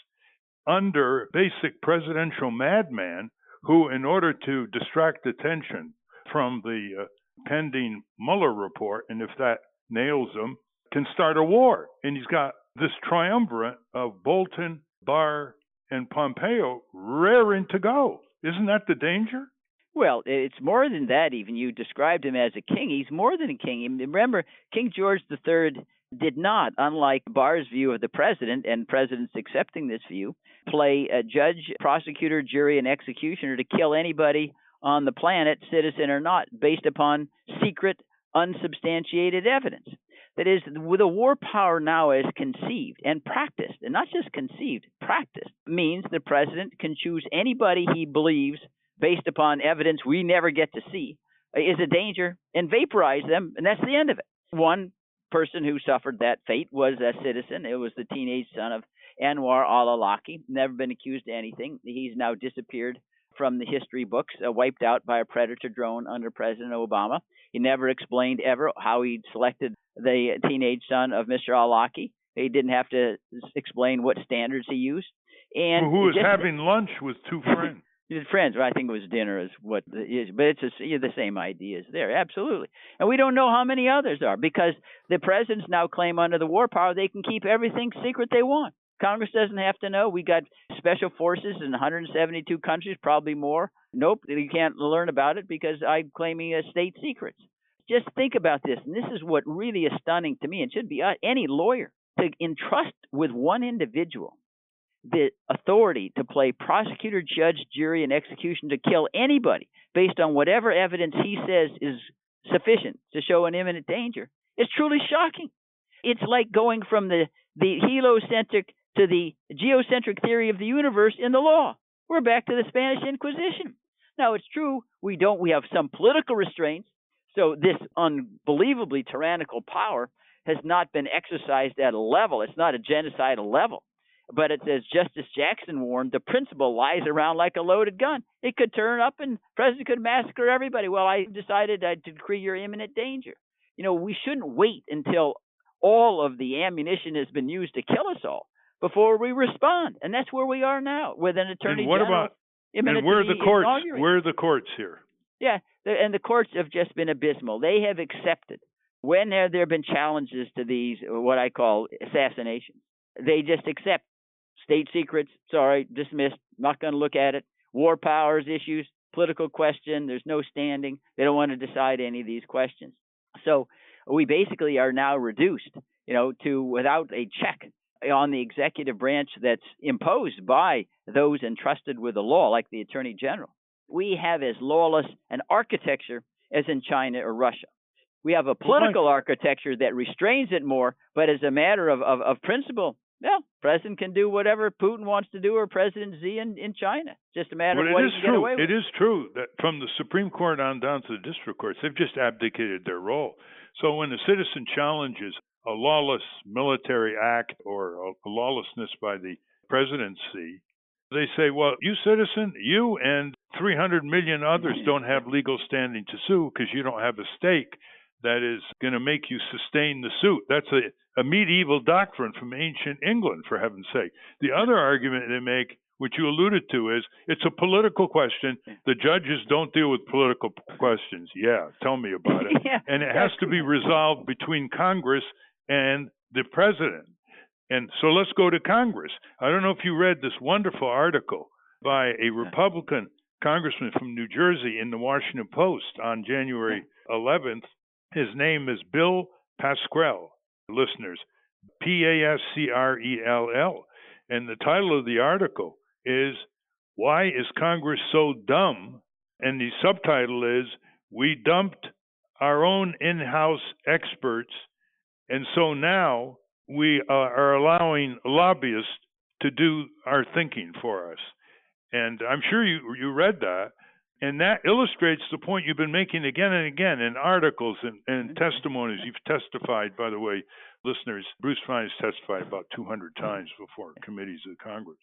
Speaker 4: under basic presidential madman who, in order to distract attention from the pending Mueller report, and if that nails him, can start a war. And he's got this triumvirate of Bolton, Barr, and Pompeo raring to go. Isn't that the danger?
Speaker 7: Well, it's more than that even. You described him as a king. He's more than a king. Remember, King George III did not, unlike Barr's view of the president and presidents accepting this view, play a judge, prosecutor, jury, and executioner to kill anybody on the planet, citizen or not, based upon secret, unsubstantiated evidence. That is, with a war power now as conceived and practiced, and not just conceived, practiced, means the president can choose anybody he believes based upon evidence we never get to see is a danger and vaporize them, and that's the end of it. One person who suffered that fate was a citizen. It was the teenage son of Anwar al-Awlaki, never been accused of anything. He's now disappeared from the history books, wiped out by a Predator drone under President Obama. He never explained ever how he selected the teenage son of Mr. al-Awlaki. He didn't have to explain what standards he used. And
Speaker 4: who was having lunch with two friends.
Speaker 7: Friends, I think it was dinner is what it is, but it's the same idea is there, absolutely. And we don't know how many others are because the presidents now claim under the war power they can keep everything secret they want. Congress doesn't have to know. We got special forces in 172 countries, probably more. Nope, you can't learn about it because I'm claiming state secrets. Just think about this, and this is what really is stunning to me. It should be any lawyer to entrust with one individual the authority to play prosecutor, judge, jury, and execution to kill anybody based on whatever evidence he says is sufficient to show an imminent danger. It's truly shocking. It's like going from the heliocentric to the geocentric theory of the universe in the law. We're back to the Spanish Inquisition. Now, it's true we have some political restraints, so this unbelievably tyrannical power has not been exercised at a level. It's not a genocidal level. But it's, as Justice Jackson warned, the principle lies around like a loaded gun. It could turn up and the president could massacre everybody. Well, I decided to decree you're imminent danger. We shouldn't wait until all of the ammunition has been used to kill us all before we respond. And that's where we are now with an attorney
Speaker 4: and what
Speaker 7: general.
Speaker 4: About, and where are the courts? Where are the courts here?
Speaker 7: Yeah, and the courts have just been abysmal. They have accepted. When have there been challenges to these, what I call assassinations? They just accept state secrets. Sorry, dismissed. Not going to look at it. War powers issues, political question. There's no standing. They don't want to decide any of these questions. So we basically are now reduced, to without a check on the executive branch that's imposed by those entrusted with the law, like the Attorney General. We have as lawless an architecture as in China or Russia. We have a political architecture that restrains it more, but as a matter of principle, president can do whatever Putin wants to do, or President Xi in China. Just a matter of what he can get away with.
Speaker 4: It is true that from the Supreme Court on down to the district courts, they've just abdicated their role. So when a citizen challenges a lawless military act or a lawlessness by the presidency, they say, well, you citizen, you and 300 million others don't have legal standing to sue because you don't have a stake that is going to make you sustain the suit. That's a medieval doctrine from ancient England, for heaven's sake. The other argument they make, which you alluded to, is it's a political question. The judges don't deal with political questions. Yeah, tell me about it. And it has to be resolved between Congress and the president. And so let's go to Congress. I don't know if you read this wonderful article by a Republican congressman from New Jersey in the Washington Post on January 11th. His name is Bill Pascrell, listeners, Pascrell. And the title of the article is, Why is Congress So Dumb? And the subtitle is, We Dumped Our Own In-House Experts, and so now we are allowing lobbyists to do our thinking for us. And I'm sure you read that. And that illustrates the point you've been making again and again in articles and testimonies. You've testified, by the way, listeners, Bruce Fein has testified about 200 times before committees of Congress.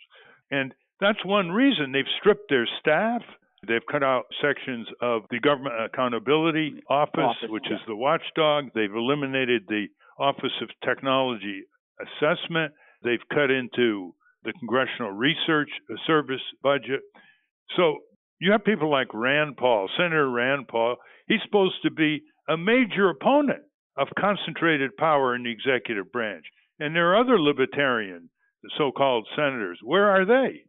Speaker 4: And that's one reason they've stripped their staff. They've cut out sections of the Government Accountability Office, which is the watchdog. They've eliminated the Office of Technology Assessment. They've cut into the Congressional Research Service budget. So you have people like Rand Paul, Senator Rand Paul. He's supposed to be a major opponent of concentrated power in the executive branch. And there are other libertarian, so-called senators. Where are they?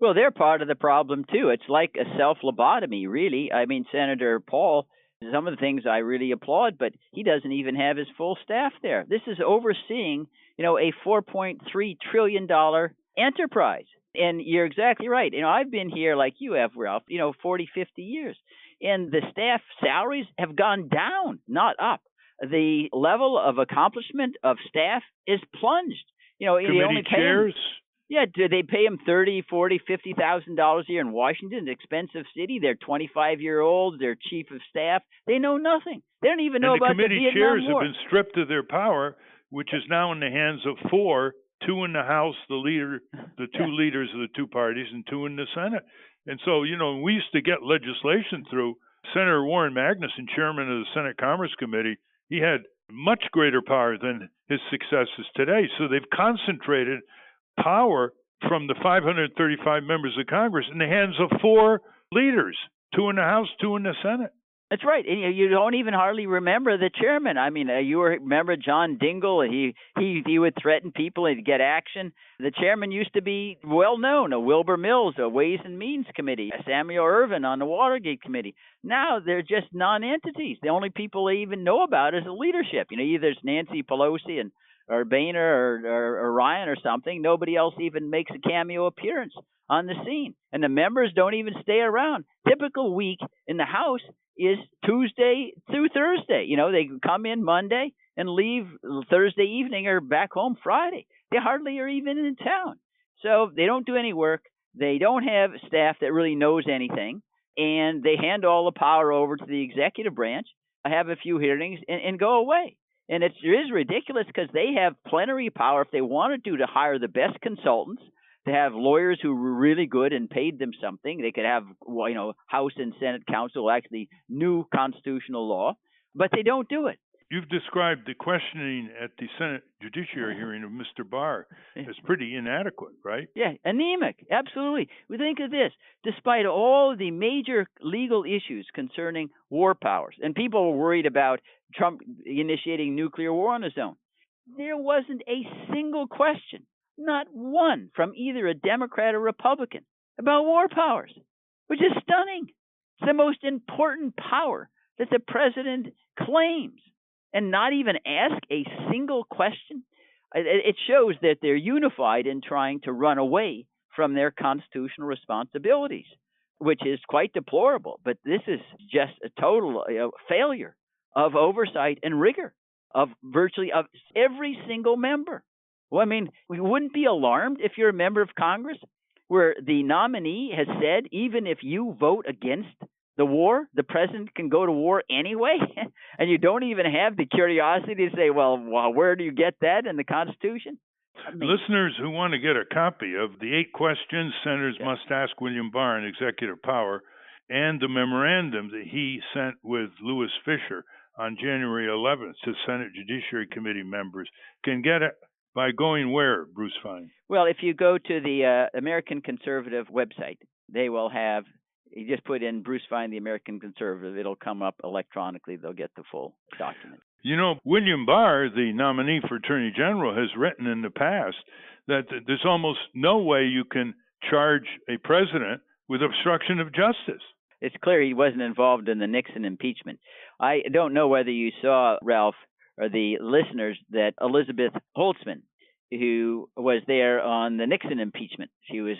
Speaker 7: Well, they're part of the problem, too. It's like a self-lobotomy, really. I mean, Senator Paul, some of the things I really applaud, but he doesn't even have his full staff there. This is overseeing, a $4.3 trillion enterprise. And you're exactly right. I've been here like you have, Ralph, 40, 50 years. And the staff salaries have gone down, not up. The level of accomplishment of staff is plunged. They only pay
Speaker 4: chairs?
Speaker 7: Do they pay them $30,000, $40,000, $50,000 a year in Washington, an expensive city? They're 25-year-olds. They're chief of staff. They know nothing. They don't even know about the Vietnam War.
Speaker 4: The committee chairs have been stripped of their power, which is now in the hands of four, two in the House, the two leaders of the two parties, and two in the Senate. And so, we used to get legislation through. Senator Warren Magnuson, chairman of the Senate Commerce Committee, he had much greater power than his successors today. So they've concentrated power from the 535 members of Congress in the hands of four leaders, two in the House, two in the Senate.
Speaker 7: That's right. And you don't even hardly remember the chairman. I mean, you remember John Dingell? He would threaten people and get action. The chairman used to be well known. Wilbur Mills, a Ways and Means Committee. Samuel Ervin on the Watergate Committee. Now they're just non-entities. The only people they even know about is the leadership. Either it's Nancy Pelosi or Boehner or Ryan or something. Nobody else even makes a cameo appearance on the scene. And the members don't even stay around. Typical week in the House is Tuesday through Thursday. They come in Monday and leave Thursday evening or back home Friday. They hardly are even in town. So they don't do any work. They don't have staff that really knows anything. And they hand all the power over to the executive branch, have a few hearings, and go away. And it is ridiculous because they have plenary power if they wanted to hire the best consultants, to have lawyers who were really good and paid them something. They could have, House and Senate counsel who actually knew constitutional law, but they don't do it.
Speaker 4: You've described the questioning at the Senate Judiciary hearing of Mr. Barr as pretty inadequate, right?
Speaker 7: Yeah, anemic, absolutely. We think of this, despite all the major legal issues concerning war powers, and people were worried about Trump initiating nuclear war on his own, there wasn't a single question, not one, from either a Democrat or Republican about war powers, which is stunning. It's the most important power that the president claims, and not even ask a single question. It shows that they're unified in trying to run away from their constitutional responsibilities, which is quite deplorable. But this is just a total failure of oversight and rigor of virtually of every single member. Well, I mean, we wouldn't be alarmed if you're a member of Congress where the nominee has said, even if you vote against the war, the president can go to war anyway, and you don't even have the curiosity to say, well, where do you get that in the Constitution? I mean,
Speaker 4: listeners who want to get a copy of the 8 questions senators must ask William Barr in executive power and the memorandum that he sent with Louis Fisher on January 11th to Senate Judiciary Committee members can get it by going where, Bruce Fein?
Speaker 7: Well, if you go to the American Conservative website, they will have, you just put in Bruce Fein, the American Conservative, it'll come up electronically. They'll get the full document.
Speaker 4: William Barr, the nominee for Attorney General, has written in the past that there's almost no way you can charge a president with obstruction of justice.
Speaker 7: It's clear he wasn't involved in the Nixon impeachment. I don't know whether you saw, Ralph, or the listeners, that Elizabeth Holtzman, who was there on the Nixon impeachment, she was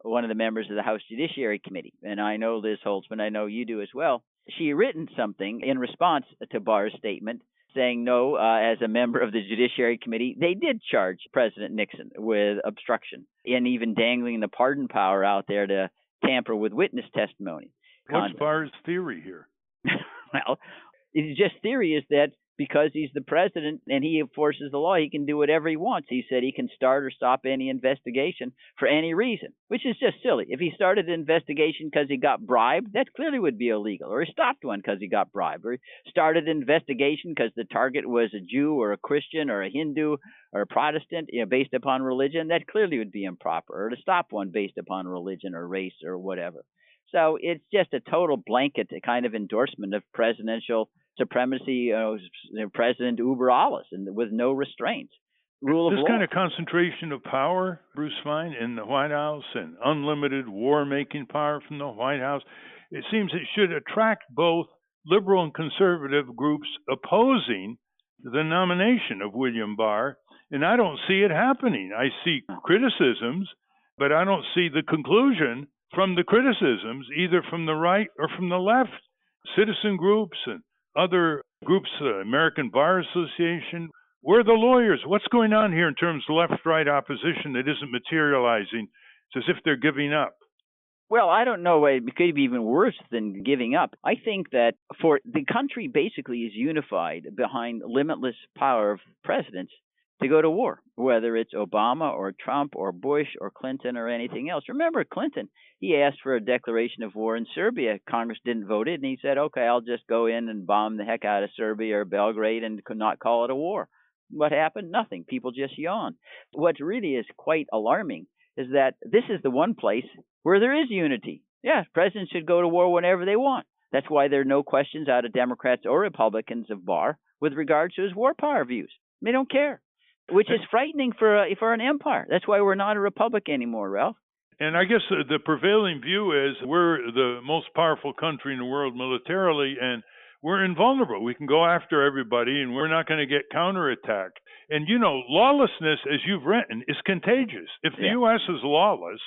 Speaker 7: one of the members of the House Judiciary Committee. And I know Liz Holtzman, I know you do as well. She had written something in response to Barr's statement saying, no, as a member of the Judiciary Committee, they did charge President Nixon with obstruction and even dangling the pardon power out there to tamper with witness testimony.
Speaker 4: What's Barr's theory here?
Speaker 7: Well, it's just theory is that because he's the president and he enforces the law, he can do whatever he wants. He said he can start or stop any investigation for any reason, which is just silly. If he started an investigation because he got bribed, that clearly would be illegal. Or he stopped one because he got bribed. Or he started an investigation because the target was a Jew or a Christian or a Hindu or a Protestant, based upon religion, that clearly would be improper. Or to stop one based upon religion or race or whatever. So it's just a total blanket kind of endorsement of presidential supremacy, President uber alles, and with no restraints. Rule of law.
Speaker 4: This kind of concentration of power, Bruce Fein, in the White House and unlimited war-making power from the White House, it seems it should attract both liberal and conservative groups opposing the nomination of William Barr, and I don't see it happening. I see criticisms, but I don't see the conclusion from the criticisms, either from the right or from the left. Citizen groups and other groups, American Bar Association, where are the lawyers? What's going on here in terms of left-right opposition that isn't materializing? It's as if they're giving up.
Speaker 7: Well, I don't know. It could be even worse than giving up. I think that for the country basically is unified behind limitless power of presidents to go to war, whether it's Obama or Trump or Bush or Clinton or anything else. Remember Clinton, he asked for a declaration of war in Serbia. Congress didn't vote it, and he said, okay, I'll just go in and bomb the heck out of Serbia or Belgrade and could not call it a war. What happened? Nothing. People just yawned. What really is quite alarming is that this is the one place where there is unity. Yeah, presidents should go to war whenever they want. That's why there are no questions out of Democrats or Republicans of Barr with regards to his war power views. They don't care, which is frightening for an empire. That's why we're not a republic anymore, Ralph.
Speaker 4: And I guess the prevailing view is we're the most powerful country in the world militarily, and we're invulnerable. We can go after everybody, and we're not going to get counterattacked. And, lawlessness, as you've written, is contagious. If the U.S. is lawless,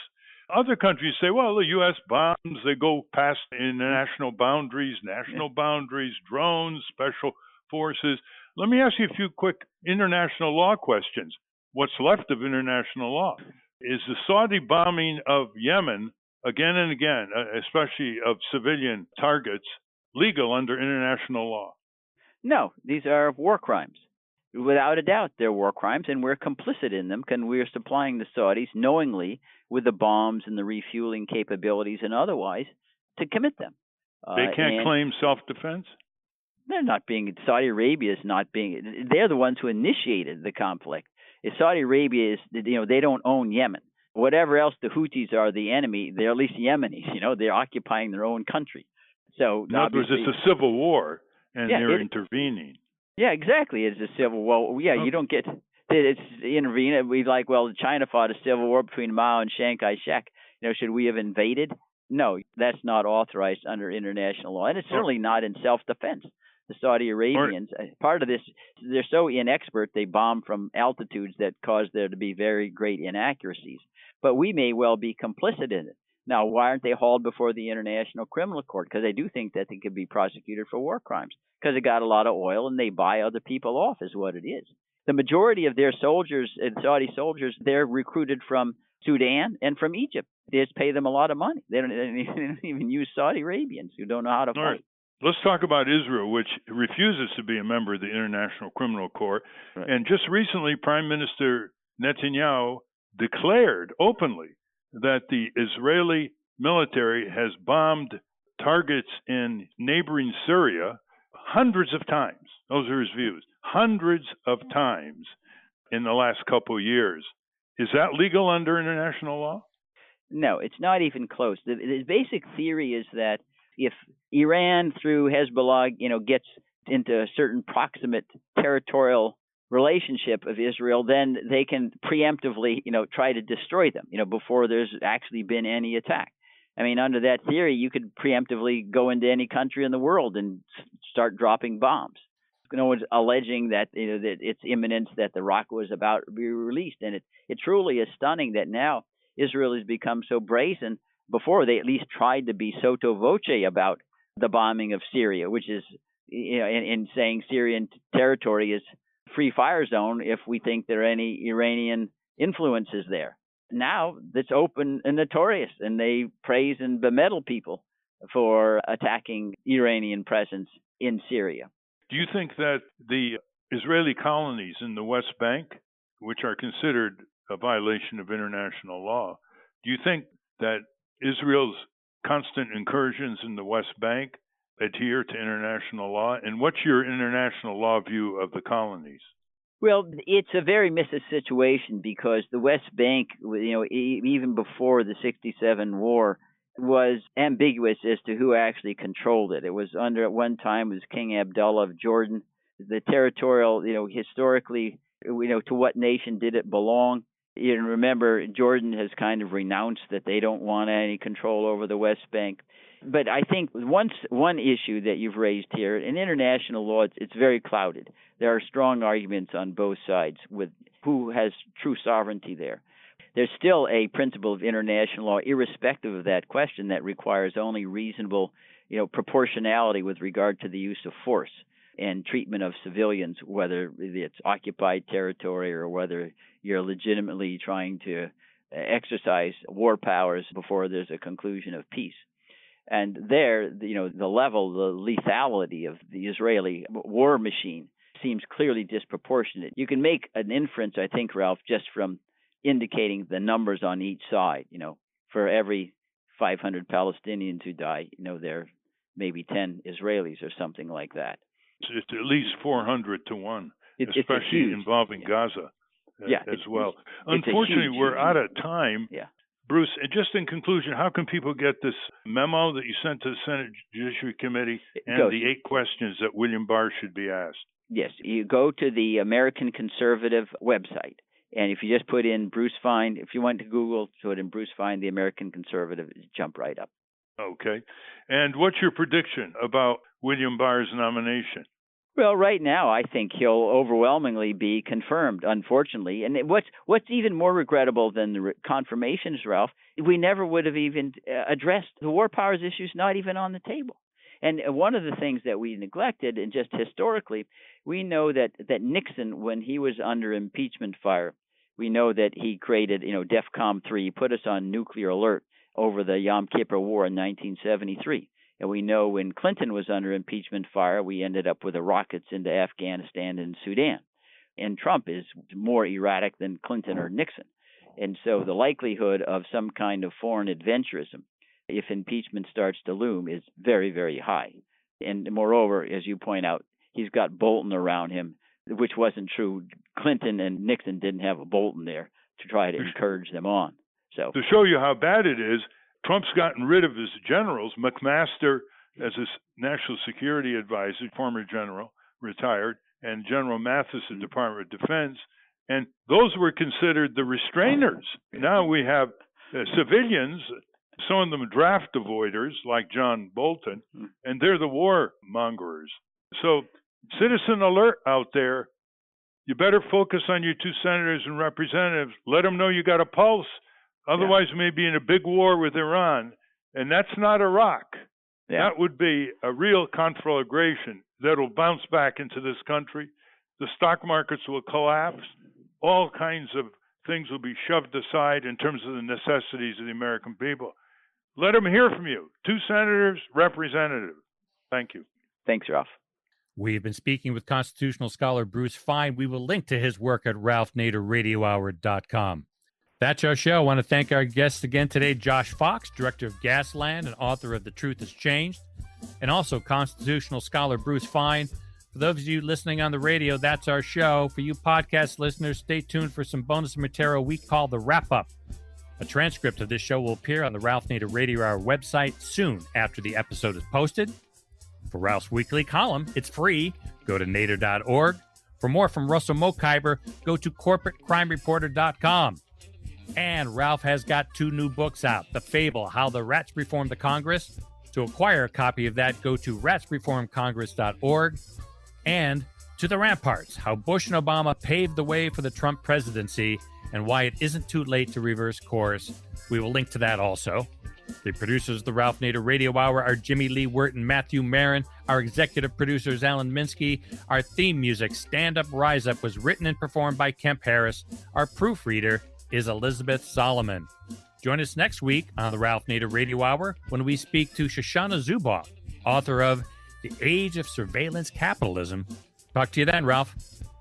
Speaker 4: other countries say, well, the U.S. bombs, they go past international boundaries, national boundaries, drones, special forces. Let me ask you a few quick international law questions. What's left of international law? Is the Saudi bombing of Yemen again and again, especially of civilian targets, legal under international law?
Speaker 7: No, these are war crimes. Without a doubt, they're war crimes, and we're complicit in them, and we're supplying the Saudis knowingly with the bombs and the refueling capabilities and otherwise to commit them.
Speaker 4: They can't claim self-defense?
Speaker 7: They're not being, Saudi Arabia is not being, they're the ones who initiated the conflict. If Saudi Arabia is, they don't own Yemen. Whatever else the Houthis are the enemy, they're at least Yemenis, they're occupying their own country. So
Speaker 4: in other words, it's a civil war, and they're intervening.
Speaker 7: Yeah, exactly. It's a civil war. Yeah, okay. You don't get it's intervene. We China fought a civil war between Mao and Chiang Kai-shek. Should we have invaded? No, that's not authorized under international law, and it's certainly not in self-defense. The Saudi Arabians, part of this, they're so inexpert, they bomb from altitudes that cause there to be very great inaccuracies. But we may well be complicit in it. Now, why aren't they hauled before the International Criminal Court? Because I do think that they could be prosecuted for war crimes because they got a lot of oil and they buy other people off is what it is. The majority of their soldiers, Saudi soldiers, they're recruited from Sudan and from Egypt. They just pay them a lot of money. They don't even use Saudi Arabians who don't know how to fight.
Speaker 4: Right. Let's talk about Israel, which refuses to be a member of the International Criminal Court. Right. And just recently, Prime Minister Netanyahu declared openly that the Israeli military has bombed targets in neighboring Syria hundreds of times. Those are his views. Hundreds of times in the last couple of years. Is that legal under international law?
Speaker 7: No, it's not even close. The basic theory is that if Iran through Hezbollah, gets into a certain proximate territorial relationship of Israel, then they can preemptively, try to destroy them, before there's actually been any attack. I mean, under that theory, you could preemptively go into any country in the world and start dropping bombs. No one's alleging that that it's imminent that the rocket was about to be released, and it truly is stunning that now Israel has become so brazen. Before they at least tried to be sotto voce about the bombing of Syria, which is, in saying Syrian territory is free fire zone if we think there are any Iranian influences there. Now that's open and notorious, and they praise and bemedal people for attacking Iranian presence in Syria.
Speaker 4: Do you think that the Israeli colonies in the West Bank, which are considered a violation of international law, do you think that Israel's constant incursions in the West Bank adhere to international law? And what's your international law view of the colonies?
Speaker 7: Well, it's a very missed situation because the West Bank, even before the 67 war, was ambiguous as to who actually controlled it. It was under, at one time, it was King Abdullah of Jordan. The territorial, historically, to what nation did it belong? You remember, Jordan has kind of renounced that they don't want any control over the West Bank. But I think one issue that you've raised here, in international law, it's very clouded. There are strong arguments on both sides with who has true sovereignty there. There's still a principle of international law, irrespective of that question, that requires only reasonable, proportionality with regard to the use of force and treatment of civilians, whether it's occupied territory or whether you're legitimately trying to exercise war powers before there's a conclusion of peace. And there, the level, the lethality of the Israeli war machine seems clearly disproportionate. You can make an inference, I think, Ralph, just from indicating the numbers on each side. For every 500 Palestinians who die, there are maybe 10 Israelis or something like that.
Speaker 4: It's at least 400 to 1, especially involving Gaza as well. Unfortunately, we're out of time.
Speaker 7: Yeah.
Speaker 4: Bruce, just in conclusion, how can people get this memo that you sent to the Senate Judiciary Committee and the 8 questions that William Barr should be asked?
Speaker 7: Yes, you go to the American Conservative website, and if you just put in Bruce Fein, if you went to Google, put in Bruce Fein, the American Conservative, jump right up.
Speaker 4: Okay. And what's your prediction about William Barr's nomination?
Speaker 7: Well, right now, I think he'll overwhelmingly be confirmed, unfortunately. And what's even more regrettable than the confirmations, Ralph, we never would have even addressed the war powers issues, not even on the table. And one of the things that we neglected, and just historically, we know that Nixon, when he was under impeachment fire, we know that he created, DEFCON 3, he put us on nuclear alert over the Yom Kippur War in 1973. And we know when Clinton was under impeachment fire, we ended up with the rockets into Afghanistan and Sudan. And Trump is more erratic than Clinton or Nixon. And so the likelihood of some kind of foreign adventurism, if impeachment starts to loom, is very, very high. And moreover, as you point out, he's got Bolton around him, which wasn't true. Clinton and Nixon didn't have a Bolton there to try to encourage them on. So
Speaker 4: to show you how bad it is, Trump's gotten rid of his generals. McMaster as his national security advisor, former general, retired, and General Mathis at Department of Defense. And those were considered the restrainers. Now we have civilians, some of them draft avoiders like John Bolton, and they're the warmongers. So citizen alert out there. You better focus on your two senators and representatives. Let them know you got a pulse. Otherwise, we may be in a big war with Iran. And that's not Iraq. Yeah. That would be a real conflagration that will bounce back into this country. The stock markets will collapse. All kinds of things will be shoved aside in terms of the necessities of the American people. Let them hear from you. Two senators, representative. Thank you.
Speaker 7: Thanks, Ralph.
Speaker 2: We've been speaking with constitutional scholar Bruce Fein. We will link to his work at ralphnaderradiohour.com. That's our show. I want to thank our guests again today, Josh Fox, director of Gasland and author of The Truth Has Changed, and also constitutional scholar Bruce Fein. For those of you listening on the radio, that's our show. For you podcast listeners, stay tuned for some bonus material we call The Wrap-Up. A transcript of this show will appear on the Ralph Nader Radio Hour website soon after the episode is posted. For Ralph's weekly column, it's free. Go to nader.org. For more from Russell Mokhiber, go to corporatecrimereporter.com. And Ralph has got 2 new books out. The Fable, How the Rats Reformed the Congress. To acquire a copy of that, go to ratsreformcongress.org. And To the Ramparts, How Bush and Obama Paved the Way for the Trump Presidency and Why It Isn't Too Late to Reverse Course. We will link to that also. The producers of the Ralph Nader Radio Hour are Jimmy Lee Wirt and Matthew Marin. Our executive producer is Alan Minsky. Our theme music, Stand Up, Rise Up, was written and performed by Kemp Harris. Our proofreader is Elizabeth Solomon. Join us next week on the Ralph Nader Radio Hour when we speak to Shoshana Zuboff, author of The Age of Surveillance Capitalism. Talk to you then, Ralph.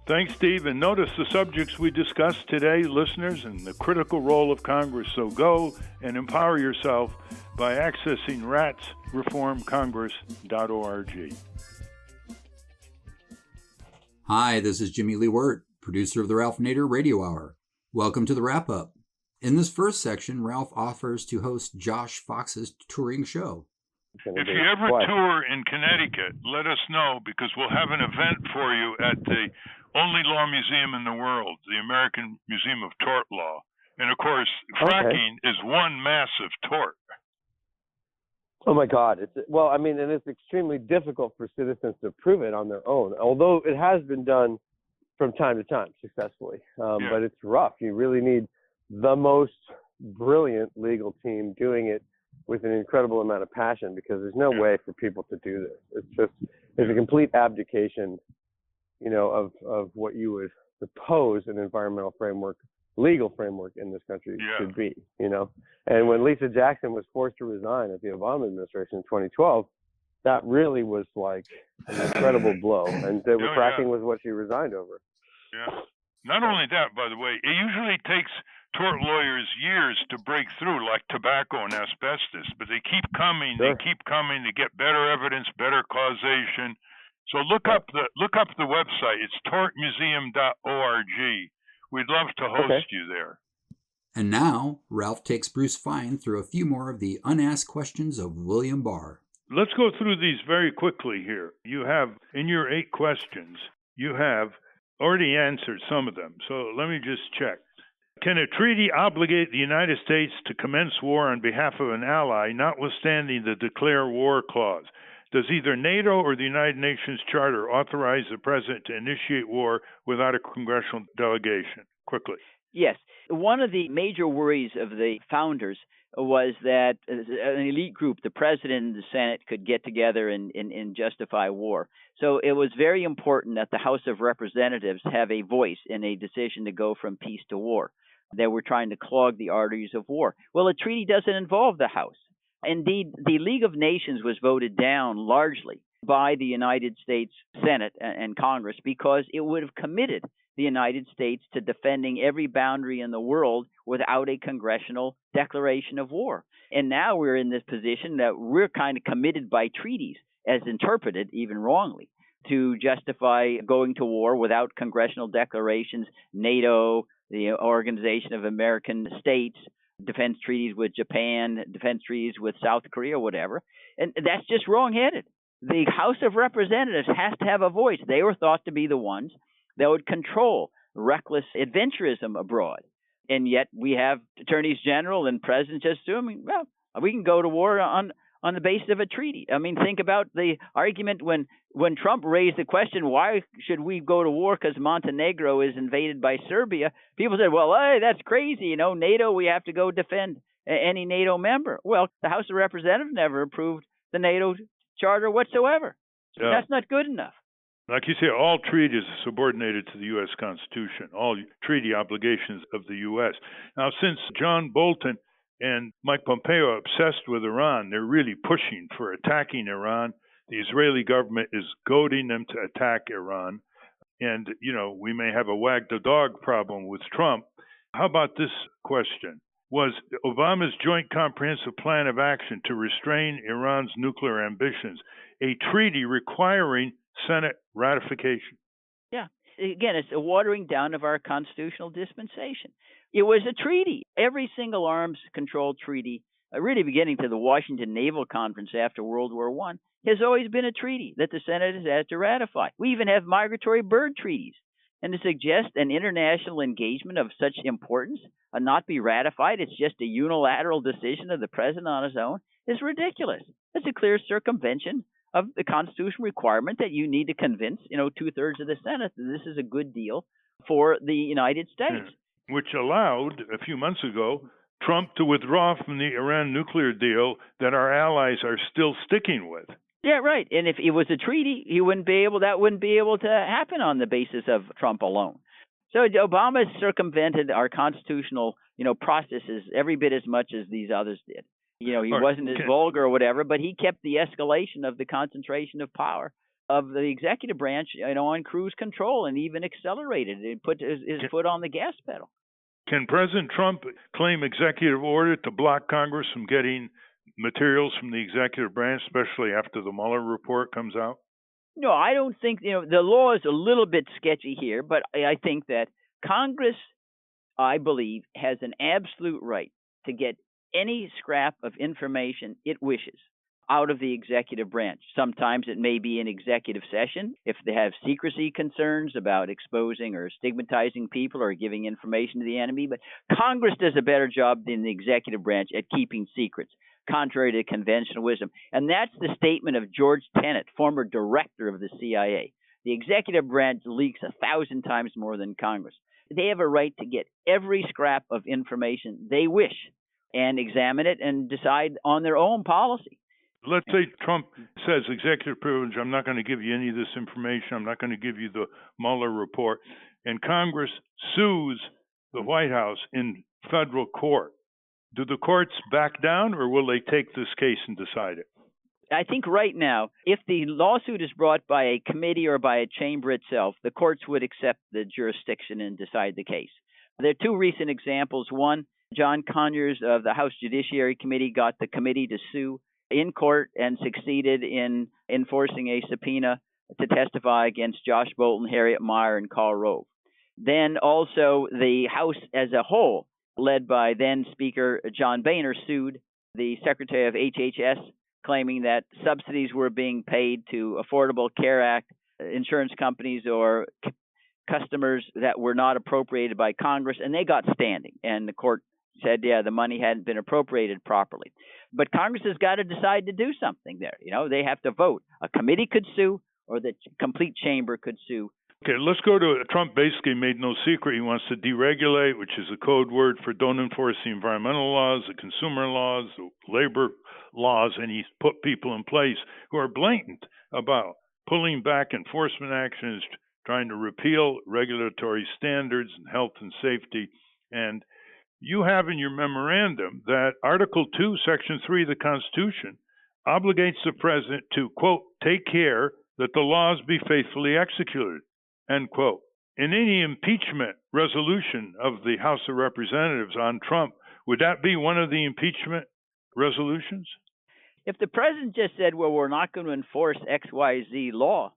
Speaker 4: Thanks, Steve. And notice the subjects we discussed today, listeners, and the critical role of Congress. So go and empower yourself by accessing ratsreformcongress.org.
Speaker 8: Hi, this is Jimmy Lee Wirt, producer of the Ralph Nader Radio Hour. Welcome to the wrap-up. In this first section, Ralph offers to host Josh Fox's touring show.
Speaker 4: If you ever tour in Connecticut, let us know, because we'll have an event for you at the only law museum in the world, the American Museum of Tort Law. And of course, fracking is one massive tort.
Speaker 5: Oh my God. And it's extremely difficult for citizens to prove it on their own, although it has been done from time to time successfully. But it's rough. You really need the most brilliant legal team doing it with an incredible amount of passion, because there's no way for people to do this. It's a complete abdication, of what you would suppose an environmental framework, legal framework in this country should be, And when Lisa Jackson was forced to resign at the Obama administration in 2012, that really was like an incredible blow. And fracking was what she resigned over.
Speaker 4: Yeah. Not only that, by the way, it usually takes tort lawyers years to break through, like tobacco and asbestos, but they keep coming. Sure. They keep coming to get better evidence, better causation. So look up the website. It's tortmuseum.org. We'd love to host you there.
Speaker 8: And now, Ralph takes Bruce Fein through a few more of the unasked questions of William Barr.
Speaker 4: Let's go through these very quickly here. You have, in your 8 questions, you have already answered some of them. So let me just check. Can a treaty obligate the United States to commence war on behalf of an ally, notwithstanding the declare war clause? Does either NATO or the United Nations Charter authorize the president to initiate war without a congressional delegation? Quickly.
Speaker 7: Yes. One of the major worries of the founders was that an elite group, the president and the Senate, could get together and justify war. So it was very important that the House of Representatives have a voice in a decision to go from peace to war. They were trying to clog the arteries of war. Well, a treaty doesn't involve the House. Indeed, the League of Nations was voted down largely by the United States Senate and Congress because it would have committed the United States to defending every boundary in the world without a congressional declaration of war. And now we're in this position that we're kind of committed by treaties, as interpreted, even wrongly, to justify going to war without congressional declarations, NATO, the Organization of American States, defense treaties with Japan, defense treaties with South Korea, whatever. And that's just wrong-headed. The House of Representatives has to have a voice. They were thought to be the ones that would control reckless adventurism abroad. And yet we have attorneys general and presidents just assuming, well, we can go to war on the basis of a treaty. I mean, think about the argument when Trump raised the question, why should we go to war because Montenegro is invaded by Serbia? People said, well, hey, that's crazy. You know, NATO, we have to go defend any NATO member. Well, the House of Representatives never approved the NATO charter whatsoever. So that's not good enough.
Speaker 4: Like you say, all treaties are subordinated to the U.S. Constitution, all treaty obligations of the U.S. Now, since John Bolton and Mike Pompeo are obsessed with Iran, they're really pushing for attacking Iran. The Israeli government is goading them to attack Iran. And, you know, we may have a wag the dog problem with Trump. How about this question? Was Obama's Joint Comprehensive Plan of Action to restrain Iran's nuclear ambitions a treaty requiring Senate ratification?
Speaker 7: Yeah. Again, it's a watering down of our constitutional dispensation. It was a treaty. Every single arms control treaty, really beginning to the Washington Naval Conference after World War I, has always been a treaty that the Senate has had to ratify. We even have migratory bird treaties. And to suggest an international engagement of such importance not be ratified, it's just a unilateral decision of the president on his own, is ridiculous. It's a clear circumvention of the Constitution requirement that you need to convince, 2/3 of the Senate that this is a good deal for the United States.
Speaker 4: Which allowed, a few months ago, Trump to withdraw from the Iran nuclear deal that our allies are still sticking with.
Speaker 7: Yeah, right. And if it was a treaty, that wouldn't be able to happen on the basis of Trump alone. So Obama circumvented our constitutional, processes every bit as much as these others did. He wasn't as vulgar or whatever, but he kept the escalation of the concentration of power of the executive branch, on cruise control, and even accelerated it and put his foot on the gas pedal.
Speaker 4: Can President Trump claim executive order to block Congress from getting materials from the executive branch, especially after the Mueller report comes out?
Speaker 7: No, I don't think, the law is a little bit sketchy here, but I think that Congress, I believe, has an absolute right to get any scrap of information it wishes out of the executive branch. Sometimes it may be in executive session if they have secrecy concerns about exposing or stigmatizing people or giving information to the enemy. But Congress does a better job than the executive branch at keeping secrets, contrary to conventional wisdom. And that's the statement of George Tenet, former director of the CIA. The executive branch leaks 1,000 times more than Congress. They have a right to get every scrap of information they wish and examine it and decide on their own policy.
Speaker 4: Let's say Trump says executive privilege, I'm not going to give you any of this information, I'm not going to give you the Mueller report, and Congress sues the White House in federal court. Do the courts back down, or will they take this case and decide it?
Speaker 7: I think right now, if the lawsuit is brought by a committee or by a chamber itself, the courts would accept the jurisdiction and decide the case. There are two recent examples. One, John Conyers of the House Judiciary Committee got the committee to sue in court and succeeded in enforcing a subpoena to testify against Josh Bolten, Harriet Mier, and Karl Rove. Then also the House as a whole, led by then Speaker John Boehner, sued the Secretary of HHS, claiming that subsidies were being paid to Affordable Care Act insurance companies or customers that were not appropriated by Congress, and they got standing. And the court said, yeah, the money hadn't been appropriated properly. But Congress has got to decide to do something there. They have to vote. A committee could sue, or the complete chamber could sue.
Speaker 4: Okay, let's go to Trump. Basically made no secret he wants to deregulate, which is a code word for don't enforce the environmental laws, the consumer laws, the labor laws, and he's put people in place who are blatant about pulling back enforcement actions, trying to repeal regulatory standards and health and safety. And you have in your memorandum that Article 2, Section 3 of the Constitution obligates the president to, quote, take care that the laws be faithfully executed, end quote. In any impeachment resolution of the House of Representatives on Trump, would that be one of the impeachment resolutions?
Speaker 7: If the president just said, well, we're not going to enforce XYZ law,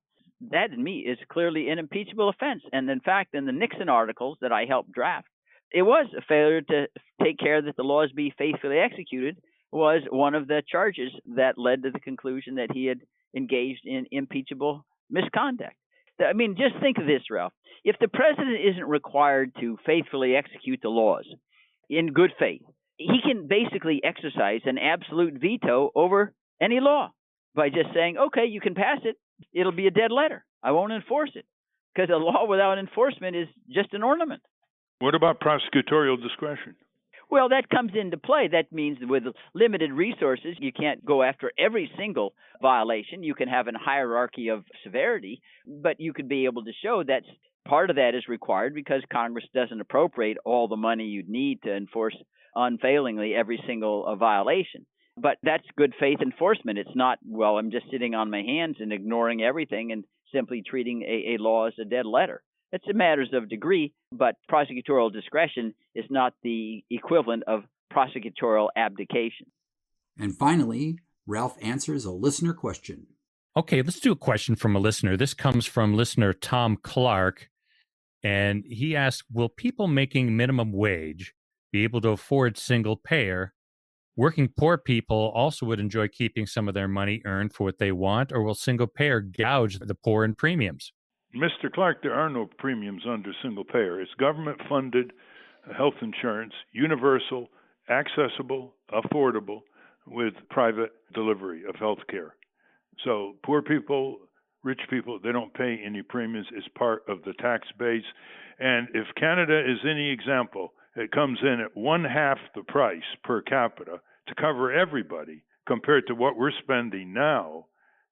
Speaker 7: that, to me, is clearly an impeachable offense. And in fact, in the Nixon articles that I helped draft, it was a failure to take care that the laws be faithfully executed was one of the charges that led to the conclusion that he had engaged in impeachable misconduct. I mean, just think of this, Ralph. If the president isn't required to faithfully execute the laws in good faith, he can basically exercise an absolute veto over any law by just saying, okay, you can pass it. It'll be a dead letter. I won't enforce it, because a law without enforcement is just an ornament.
Speaker 4: What about prosecutorial discretion?
Speaker 7: Well, that comes into play. That means with limited resources, you can't go after every single violation. You can have a hierarchy of severity, but you could be able to show that part of that is required because Congress doesn't appropriate all the money you'd need to enforce unfailingly every single violation. But that's good faith enforcement. It's not, well, I'm just sitting on my hands and ignoring everything and simply treating a law as a dead letter. It's a matters of degree, but prosecutorial discretion is not the equivalent of prosecutorial abdication.
Speaker 8: And finally, Ralph answers a listener question.
Speaker 2: Okay, let's do a question from a listener. This comes from listener Tom Clark, and he asks, will people making minimum wage be able to afford single payer? Working poor people also would enjoy keeping some of their money earned for what they want, or will single payer gouge the poor in premiums?
Speaker 4: Mr. Clark, there are no premiums under single payer. It's government-funded health insurance, universal, accessible, affordable, with private delivery of health care. So poor people, rich people, they don't pay any premiums. It's part of the tax base. And if Canada is any example, it comes in at 1/2 the price per capita to cover everybody compared to what we're spending now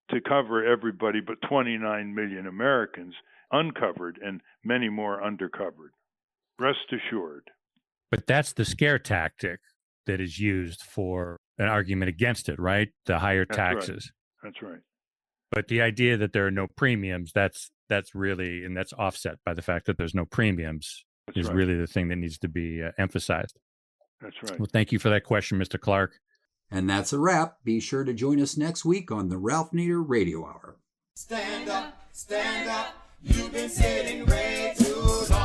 Speaker 4: to cover everybody but 29 million Americans uncovered and many more undercovered. Rest assured.
Speaker 2: But that's the scare tactic that is used for an argument against it, right? The higher taxes.
Speaker 4: Right. That's right.
Speaker 2: But the idea that there are no premiums, that's really, and that's offset by the fact that there's no premiums, is really the thing that needs to be emphasized.
Speaker 4: That's right.
Speaker 2: Well, thank you for that question, Mr. Clark.
Speaker 8: And that's a wrap. Be sure to join us next week on the Ralph Nader Radio Hour.
Speaker 3: Stand up, you've been sitting way too long.